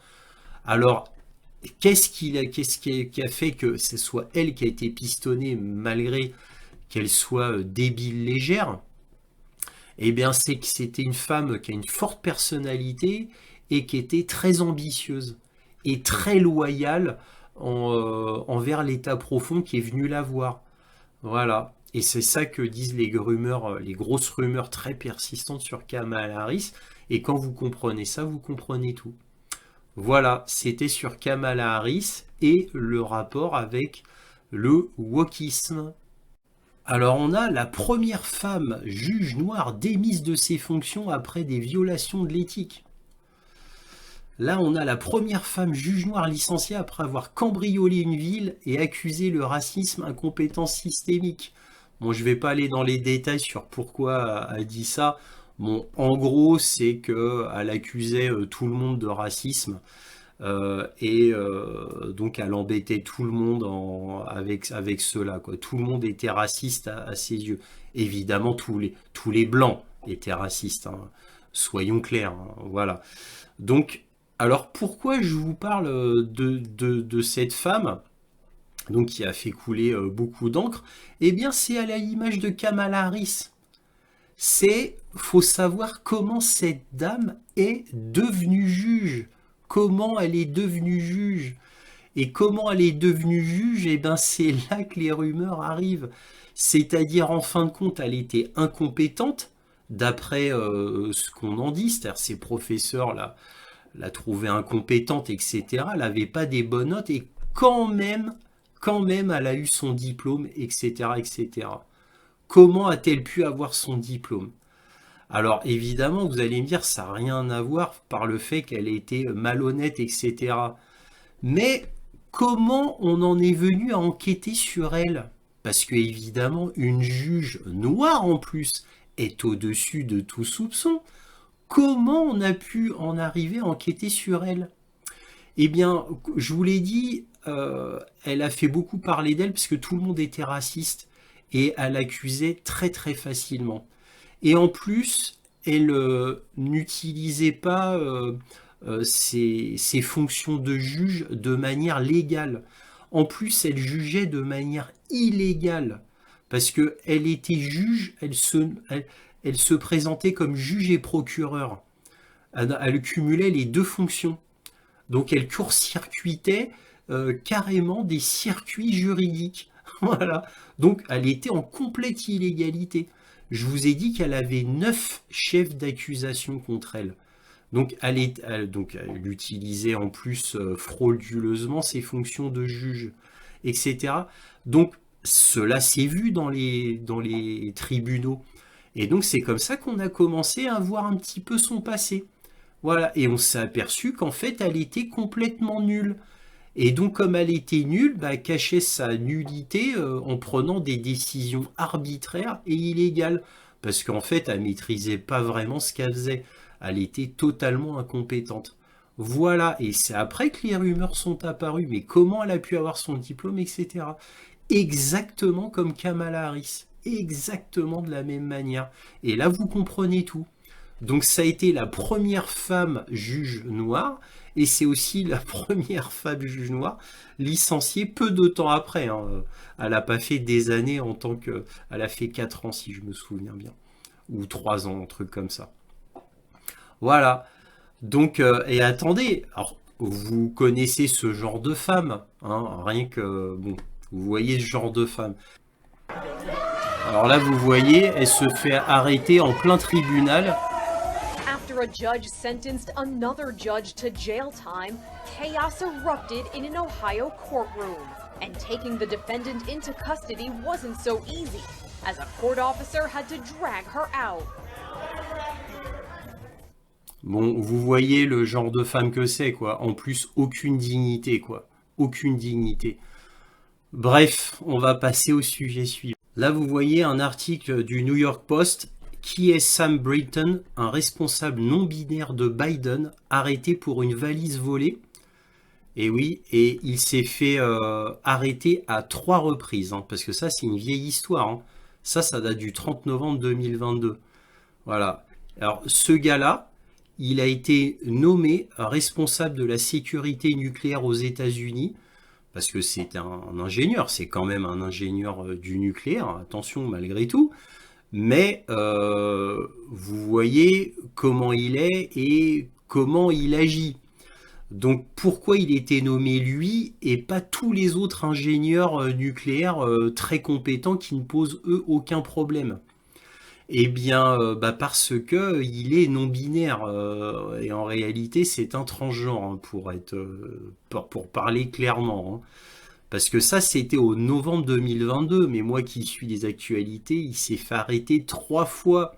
Alors, qu'est-ce qui a fait que ce soit elle qui a été pistonnée malgré qu'elle soit débile légère? Eh bien, c'est que c'était une femme qui a une forte personnalité et qui était très ambitieuse et très loyale envers l'État profond qui est venu la voir. Voilà. Et c'est ça que disent les rumeurs, les grosses rumeurs très persistantes sur Kamala Harris. Et quand vous comprenez ça, vous comprenez tout. Voilà, c'était sur Kamala Harris et le rapport avec le wokisme. Alors on a la première femme juge noire démise de ses fonctions après des violations de l'éthique. Là, on a la première femme juge noire licenciée après avoir cambriolé une ville et accusé le racisme, incompétence systémique. Bon, je ne vais pas aller dans les détails sur pourquoi elle dit ça. Bon, en gros, c'est qu'elle accusait tout le monde de racisme et donc elle embêtait tout le monde avec cela, quoi. Tout le monde était raciste à ses yeux. Évidemment, tous les blancs étaient racistes, hein. Soyons clairs, hein, voilà. Donc, alors pourquoi je vous parle de cette femme donc qui a fait couler beaucoup d'encre? Eh bien, c'est à l'image de Kamala Harris. Faut savoir comment cette dame est devenue juge. Comment elle est devenue juge. Et comment elle est devenue juge, eh bien, c'est là que les rumeurs arrivent. C'est-à-dire, en fin de compte, elle était incompétente, d'après ce qu'on en dit, c'est-à-dire ses professeurs là la trouvée incompétente, etc. Elle n'avait pas des bonnes notes et quand même, elle a eu son diplôme, etc., etc. Comment a-t-elle pu avoir son diplôme? Alors évidemment, vous allez me dire, ça n'a rien à voir par le fait qu'elle ait été malhonnête, etc. Mais comment on en est venu à enquêter sur elle? Parce que évidemment, une juge noire en plus est au-dessus de tout soupçon. Comment on a pu en arriver à enquêter sur elle? Eh bien, je vous l'ai dit, elle a fait beaucoup parler d'elle parce que tout le monde était raciste et elle accusait très très facilement. Et en plus, elle n'utilisait pas ses fonctions de juge de manière légale. En plus, elle jugeait de manière illégale parce qu'elle était juge, elle se présentait comme juge et procureur. Elle cumulait les deux fonctions. Donc elle court-circuitait carrément des circuits juridiques. Voilà. Donc elle était en complète illégalité. Je vous ai dit qu'elle avait 9 chefs d'accusation contre elle. Donc elle utilisait en plus frauduleusement ses fonctions de juge, etc. Donc cela s'est vu dans les tribunaux. Et donc c'est comme ça qu'on a commencé à voir un petit peu son passé. Voilà, et on s'est aperçu qu'en fait elle était complètement nulle. Et donc comme elle était nulle, bah, elle cachait sa nullité en prenant des décisions arbitraires et illégales. Parce qu'en fait elle maîtrisait pas vraiment ce qu'elle faisait. Elle était totalement incompétente. Voilà, et c'est après que les rumeurs sont apparues. Mais comment elle a pu avoir son diplôme, etc. Exactement comme Kamala Harris. Exactement de la même manière. Et là, vous comprenez tout. Donc ça a été la première femme juge noire, et c'est aussi la première femme juge noire licenciée peu de temps après, hein. Elle n'a pas fait des années en tant que... Elle a fait 4 ans si je me souviens bien. Ou 3 ans, un truc comme ça. Voilà. Donc, et attendez, alors, vous connaissez ce genre de femme, hein, rien que... Bon, vous voyez ce genre de femme. Alors là, vous voyez, elle se fait arrêter en plein tribunal. After a judge sentenced another judge to jail time, chaos erupted in an Ohio courtroom. And taking the defendant into custody wasn't so easy, as a court officer had to drag her out. Bon, vous voyez le genre de femme que c'est, quoi. En plus, aucune dignité, quoi. Aucune dignité. Bref, on va passer au sujet suivant. Là, vous voyez un article du New York Post. Qui est Sam Brinton, un responsable non-binaire de Biden, arrêté pour une valise volée? Et oui, et il s'est fait arrêter à 3 reprises, hein, parce que ça, c'est une vieille histoire, hein. Ça date du 30 novembre 2022. Voilà. Alors, ce gars-là, il a été nommé responsable de la sécurité nucléaire aux États-Unis, parce que c'est un ingénieur, c'est quand même un ingénieur du nucléaire, attention malgré tout, mais vous voyez comment il est et comment il agit. Donc pourquoi il était nommé lui et pas tous les autres ingénieurs nucléaires très compétents qui ne posent eux aucun problème? Eh bien, parce que il est non-binaire et en réalité c'est un transgenre, hein, pour parler clairement, hein. Parce que ça c'était au novembre 2022, mais moi qui suis des actualités, il s'est fait arrêter 3 fois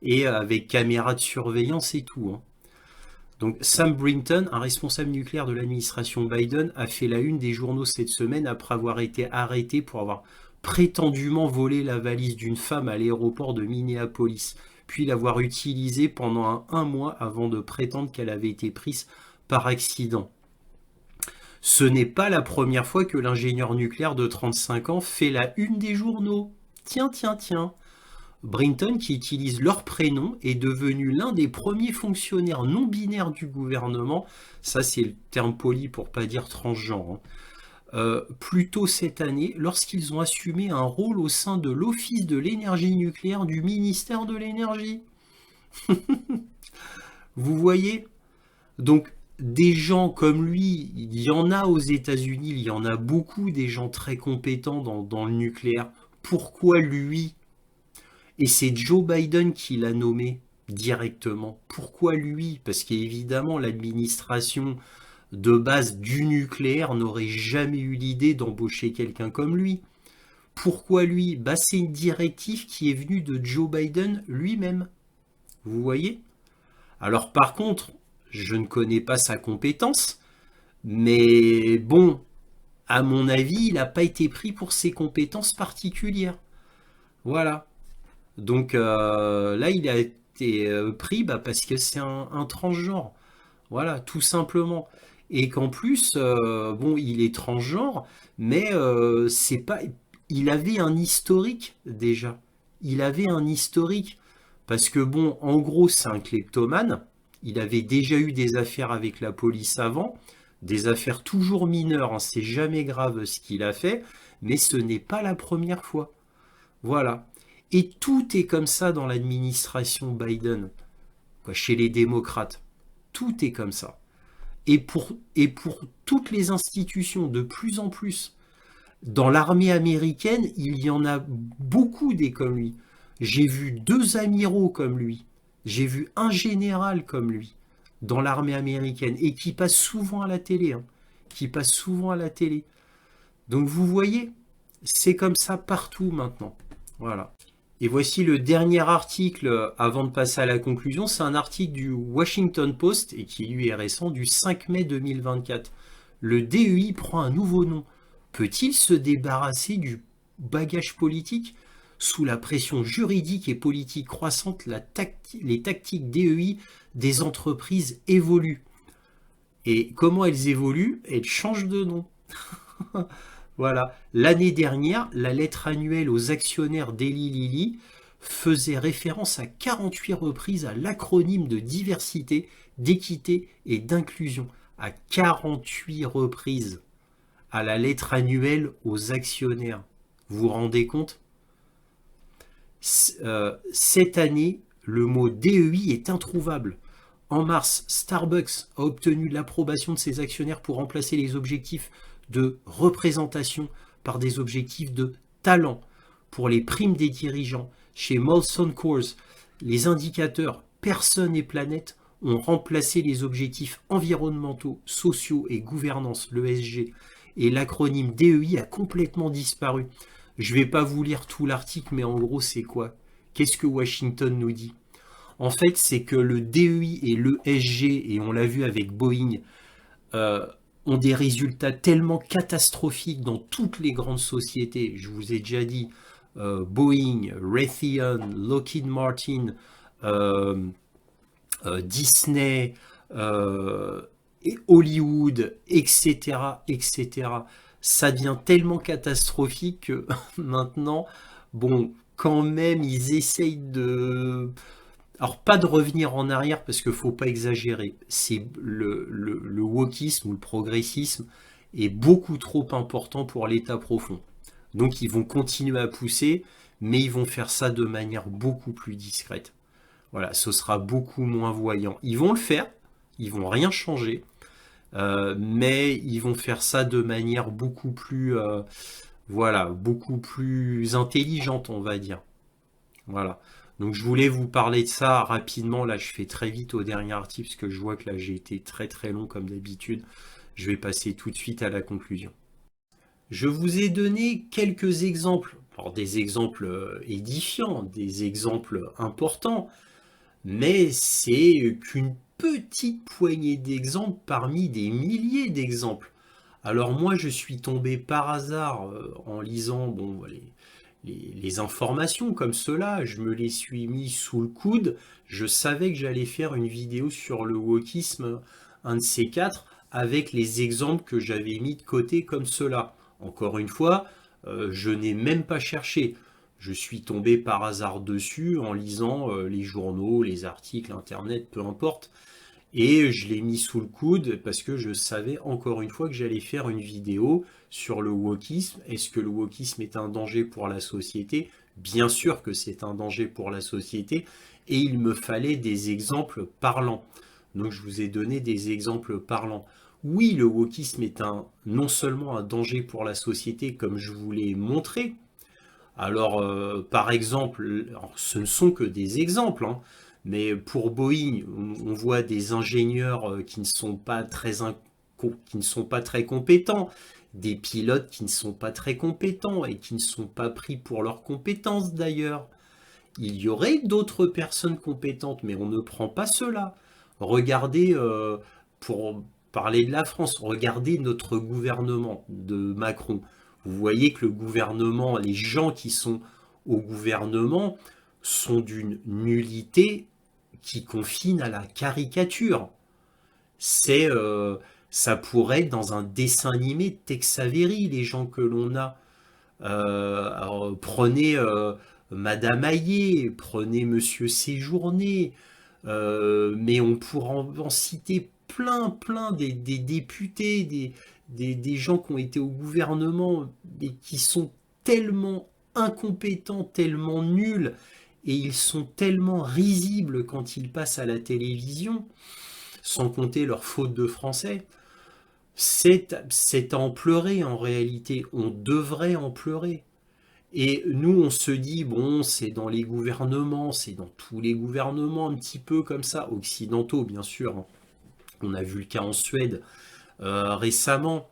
et avec caméra de surveillance et tout, hein. Donc Sam Brinton, un responsable nucléaire de l'administration Biden, a fait la une des journaux cette semaine après avoir été arrêté pour avoir prétendument volé la valise d'une femme à l'aéroport de Minneapolis, puis l'avoir utilisée pendant un mois avant de prétendre qu'elle avait été prise par accident. Ce n'est pas la première fois que l'ingénieur nucléaire de 35 ans fait la une des journaux. Tiens, tiens, tiens. Brinton, qui utilise leur prénom, est devenu l'un des premiers fonctionnaires non binaires du gouvernement. Ça, c'est le terme poli pour pas dire transgenre, hein. Plus tôt cette année, lorsqu'ils ont assumé un rôle au sein de l'Office de l'énergie nucléaire du ministère de l'énergie. Vous voyez? Donc, des gens comme lui, il y en a aux États-Unis, il y en a beaucoup, des gens très compétents dans le nucléaire. Pourquoi lui? Et c'est Joe Biden qui l'a nommé directement. Pourquoi lui? Parce qu'évidemment, l'administration de base du nucléaire n'aurait jamais eu l'idée d'embaucher quelqu'un comme lui. Pourquoi lui? C'est une directive qui est venue de Joe Biden lui-même. Vous voyez? Alors par contre, je ne connais pas sa compétence, mais bon, à mon avis, il n'a pas été pris pour ses compétences particulières. Voilà. Donc là, il a été pris parce que c'est un transgenre. Voilà, tout simplement. Et qu'en plus, bon, il est transgenre, mais c'est pas. Il avait un historique déjà. Il avait un historique. Parce que bon, en gros, c'est un kleptomane. Il avait déjà eu des affaires avec la police avant. Des affaires toujours mineures, hein, c'est jamais grave ce qu'il a fait. Mais ce n'est pas la première fois. Voilà. Et tout est comme ça dans l'administration Biden, quoi, chez les démocrates. Tout est comme ça. Et pour toutes les institutions, de plus en plus. Dans l'armée américaine, il y en a beaucoup des comme lui. J'ai vu 2 amiraux comme lui. J'ai vu un général comme lui dans l'armée américaine et qui passe souvent à la télé, hein, qui passe souvent à la télé. Donc vous voyez, c'est comme ça partout maintenant. Voilà. Et voici le dernier article avant de passer à la conclusion. C'est un article du Washington Post et qui lui est récent du 5 mai 2024. Le DEI prend un nouveau nom. Peut-il se débarrasser du bagage politique? Sous la pression juridique et politique croissante, les tactiques DEI des entreprises évoluent. Et comment elles évoluent? Elles changent de nom. Voilà. L'année dernière, la lettre annuelle aux actionnaires d'Eli Lilly faisait référence à 48 reprises à l'acronyme de diversité, d'équité et d'inclusion. À 48 reprises à la lettre annuelle aux actionnaires. Vous vous rendez compte? Cette année, le mot DEI est introuvable. En mars, Starbucks a obtenu l'approbation de ses actionnaires pour remplacer les objectifs de représentation par des objectifs de talent. Pour les primes des dirigeants, chez Molson Coors, les indicateurs personnes et planète ont remplacé les objectifs environnementaux, sociaux et gouvernance, l'ESG, et l'acronyme DEI a complètement disparu. Je ne vais pas vous lire tout l'article, mais en gros, c'est quoi? Qu'est-ce que Washington nous dit? En fait, c'est que le DEI et l'ESG, et on l'a vu avec Boeing, ont des résultats tellement catastrophiques dans toutes les grandes sociétés. Je vous ai déjà dit, Boeing, Raytheon, Lockheed Martin, Disney, et Hollywood, etc., etc. Ça devient tellement catastrophique que maintenant, bon, quand même, ils essayent de... Alors, pas de revenir en arrière parce qu'il ne faut pas exagérer. C'est le wokisme ou le progressisme est beaucoup trop important pour l'état profond. Donc, ils vont continuer à pousser, mais ils vont faire ça de manière beaucoup plus discrète. Voilà, ce sera beaucoup moins voyant. Ils vont le faire, ils vont rien changer, mais ils vont faire ça de manière beaucoup plus, voilà, beaucoup plus intelligente, on va dire. Voilà. Donc je voulais vous parler de ça rapidement. Là, je fais très vite au dernier article parce que je vois que là j'ai été très très long comme d'habitude. Je vais passer tout de suite à la conclusion. Je vous ai donné quelques exemples, alors des exemples édifiants, des exemples importants, mais c'est qu'une petite poignée d'exemples parmi des milliers d'exemples. Alors moi, je suis tombé par hasard en lisant bon, les informations comme cela, je me les suis mis sous le coude, je savais que j'allais faire une vidéo sur le wokisme, un de ces quatre, avec les exemples que j'avais mis de côté comme cela. Encore une fois, je n'ai même pas cherché. Je suis tombé par hasard dessus en lisant les journaux, les articles, internet, peu importe. Et je l'ai mis sous le coude parce que je savais encore une fois que j'allais faire une vidéo sur le wokisme. Est-ce que le wokisme est un danger pour la société? Bien sûr que c'est un danger pour la société. Et il me fallait des exemples parlants. Donc je vous ai donné des exemples parlants. Oui, le wokisme est non seulement un danger pour la société, comme je vous l'ai montré. Alors, par exemple, alors, ce ne sont que des exemples, hein, mais pour Boeing, on voit des ingénieurs qui ne sont pas très compétents, des pilotes qui ne sont pas très compétents et qui ne sont pas pris pour leurs compétences d'ailleurs. Il y aurait d'autres personnes compétentes, mais on ne prend pas cela. Regardez, pour parler de la France, regardez notre gouvernement de Macron. Vous voyez que le gouvernement, les gens qui sont au gouvernement sont d'une nullité qui confine à la caricature. Ça pourrait être dans un dessin animé de Tex Avery, les gens que l'on a. Alors, prenez Madame Hayé, prenez Monsieur Séjourné, mais on pourra en citer plein des députés, des gens qui ont été au gouvernement et qui sont tellement incompétents, tellement nuls, et ils sont tellement risibles quand ils passent à la télévision, sans compter leurs fautes de français. C'est à en pleurer en réalité, on devrait en pleurer. Et nous, on se dit, bon, c'est dans les gouvernements, c'est dans tous les gouvernements un petit peu comme ça, occidentaux bien sûr. On a vu le cas en Suède récemment.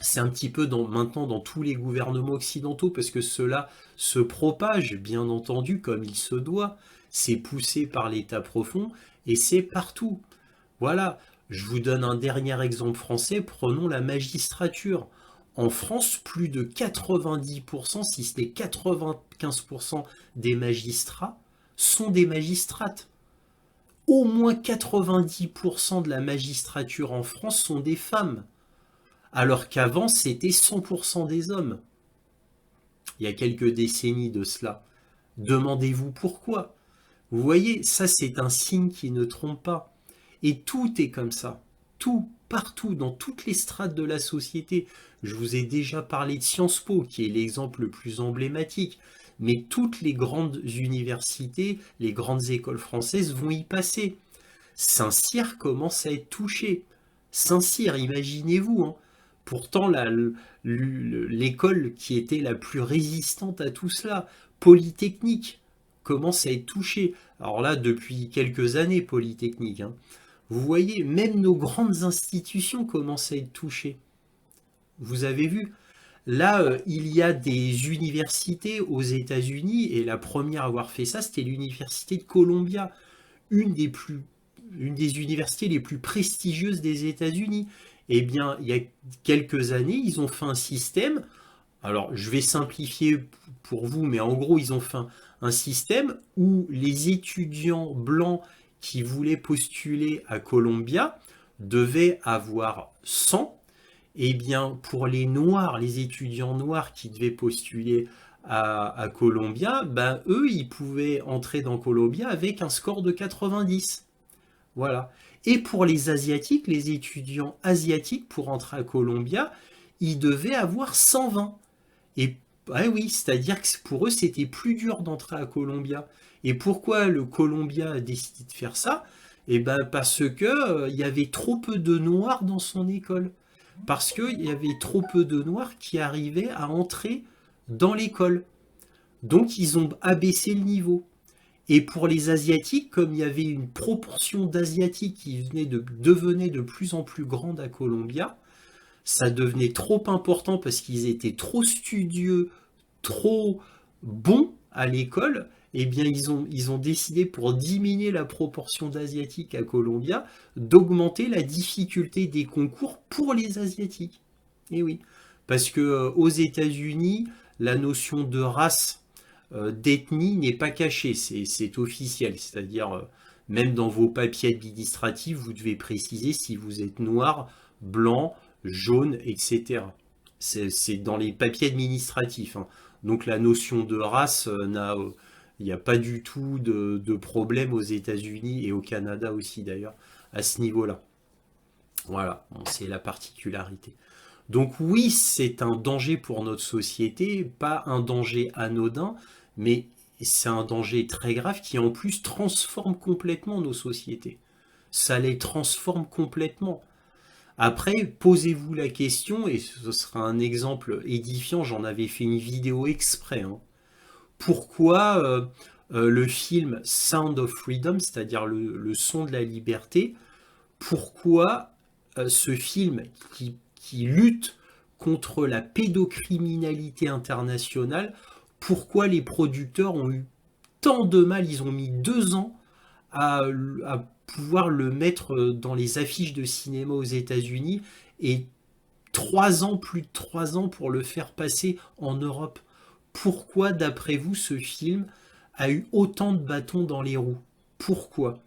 C'est un petit peu maintenant dans tous les gouvernements occidentaux parce que cela se propage, bien entendu, comme il se doit. C'est poussé par l'État profond et c'est partout. Voilà, je vous donne un dernier exemple français, prenons la magistrature. En France, plus de 90%, si ce n'est 95% des magistrats sont des magistrates. Au moins 90% de la magistrature en France sont des femmes, alors qu'avant c'était 100% des hommes, il y a quelques décennies de cela. Demandez-vous pourquoi. Vous voyez, ça c'est un signe qui ne trompe pas. Et tout est comme ça. Tout, partout, dans toutes les strates de la société. Je vous ai déjà parlé de Sciences Po, qui est l'exemple le plus emblématique. Mais toutes les grandes universités, les grandes écoles françaises vont y passer. Saint-Cyr commence à être touché. Saint-Cyr, imaginez-vous, hein. Pourtant, l'école qui était la plus résistante à tout cela, Polytechnique, commence à être touchée. Alors là, depuis quelques années, Polytechnique, hein. Vous voyez, même nos grandes institutions commencent à être touchées. Vous avez vu? Là, il y a des universités aux États-Unis, et la première à avoir fait ça, c'était l'université de Columbia, une des plus, une des universités les plus prestigieuses des États-Unis. Eh bien, il y a quelques années, ils ont fait un système. Alors, je vais simplifier pour vous, mais en gros, ils ont fait un système où les étudiants blancs qui voulaient postuler à Columbia devaient avoir 100. Eh bien, pour les noirs, les étudiants noirs qui devaient postuler à Columbia, ben, eux, ils pouvaient entrer dans Columbia avec un score de 90. Voilà. Et pour les asiatiques, les étudiants asiatiques, pour entrer à Columbia, ils devaient avoir 120. Et ah oui, c'est-à-dire que pour eux, c'était plus dur d'entrer à Columbia. Et pourquoi le Columbia a décidé de faire ça? Eh ben parce que il y avait trop peu de noirs dans son école. Parce qu'il y avait trop peu de noirs qui arrivaient à entrer dans l'école. Donc ils ont abaissé le niveau. Et pour les Asiatiques, comme il y avait une proportion d'Asiatiques qui devenait de plus en plus grande à Columbia, ça devenait trop important parce qu'ils étaient trop studieux, trop bons à l'école. Eh bien, ils ont décidé, pour diminuer la proportion d'Asiatiques à Columbia, d'augmenter la difficulté des concours pour les Asiatiques. Et oui, parce que aux États-Unis, la notion de race, d'ethnie n'est pas cachée, c'est officiel. C'est-à-dire, même dans vos papiers administratifs, vous devez préciser si vous êtes noir, blanc, jaune, etc. C'est dans les papiers administratifs, hein. Donc la notion de race il n'y a pas du tout de problème aux États-Unis et au Canada aussi d'ailleurs à ce niveau-là. Voilà, bon, c'est la particularité. Donc oui, c'est un danger pour notre société, pas un danger anodin, mais c'est un danger très grave qui en plus transforme complètement nos sociétés. Ça les transforme complètement. Après, posez-vous la question, et ce sera un exemple édifiant, j'en avais fait une vidéo exprès, hein. Pourquoi le film Sound of Freedom, c'est-à-dire le son de la liberté, pourquoi ce film qui lutte contre la pédocriminalité internationale, pourquoi les producteurs ont eu tant de mal, ils ont mis 2 ans à, à pouvoir le mettre dans les affiches de cinéma aux États-Unis et 3 ans, plus de 3 ans pour le faire passer en Europe. Pourquoi, d'après vous, ce film a eu autant de bâtons dans les roues? Pourquoi?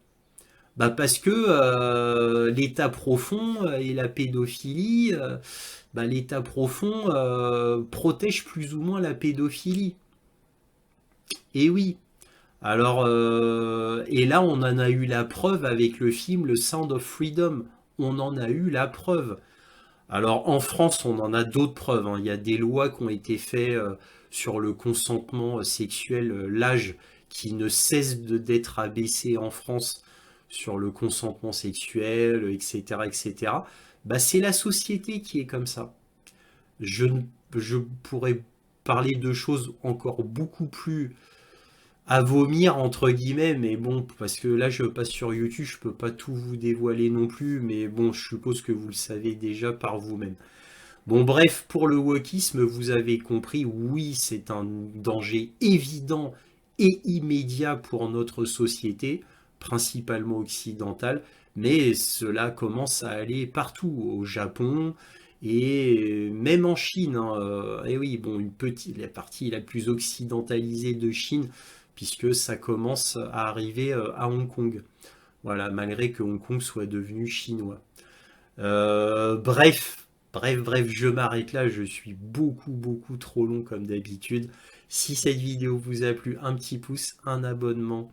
Bah parce que l'état profond et la pédophilie, bah l'état profond protège plus ou moins la pédophilie. Et oui. Alors, et là, on en a eu la preuve avec le film Le Sound of Freedom. On en a eu la preuve. Alors, en France, on en a d'autres preuves, hein. Il y a des lois qui ont été faites sur le consentement sexuel, l'âge qui ne cesse d'être abaissé en France sur le consentement sexuel, etc., etc. Bah, c'est la société qui est comme ça. Je, je pourrais parler de choses encore beaucoup plus à vomir entre guillemets, mais bon, parce que là je passe sur YouTube, je peux pas tout vous dévoiler non plus, mais bon, je suppose que vous le savez déjà par vous-même. Bon, bref, pour le wokisme, vous avez compris, oui, c'est un danger évident et immédiat pour notre société, principalement occidentale, mais cela commence à aller partout, au Japon et même en Chine, hein. Et oui, bon, la partie la plus occidentalisée de Chine, puisque ça commence à arriver à Hong Kong. Voilà, malgré que Hong Kong soit devenu chinois. Bref, je m'arrête là, je suis beaucoup trop long comme d'habitude. Si cette vidéo vous a plu, un petit pouce, un abonnement,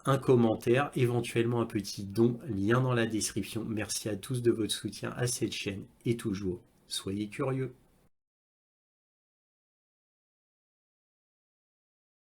un commentaire, éventuellement un petit don, lien dans la description. Merci à tous de votre soutien à cette chaîne et toujours, soyez curieux.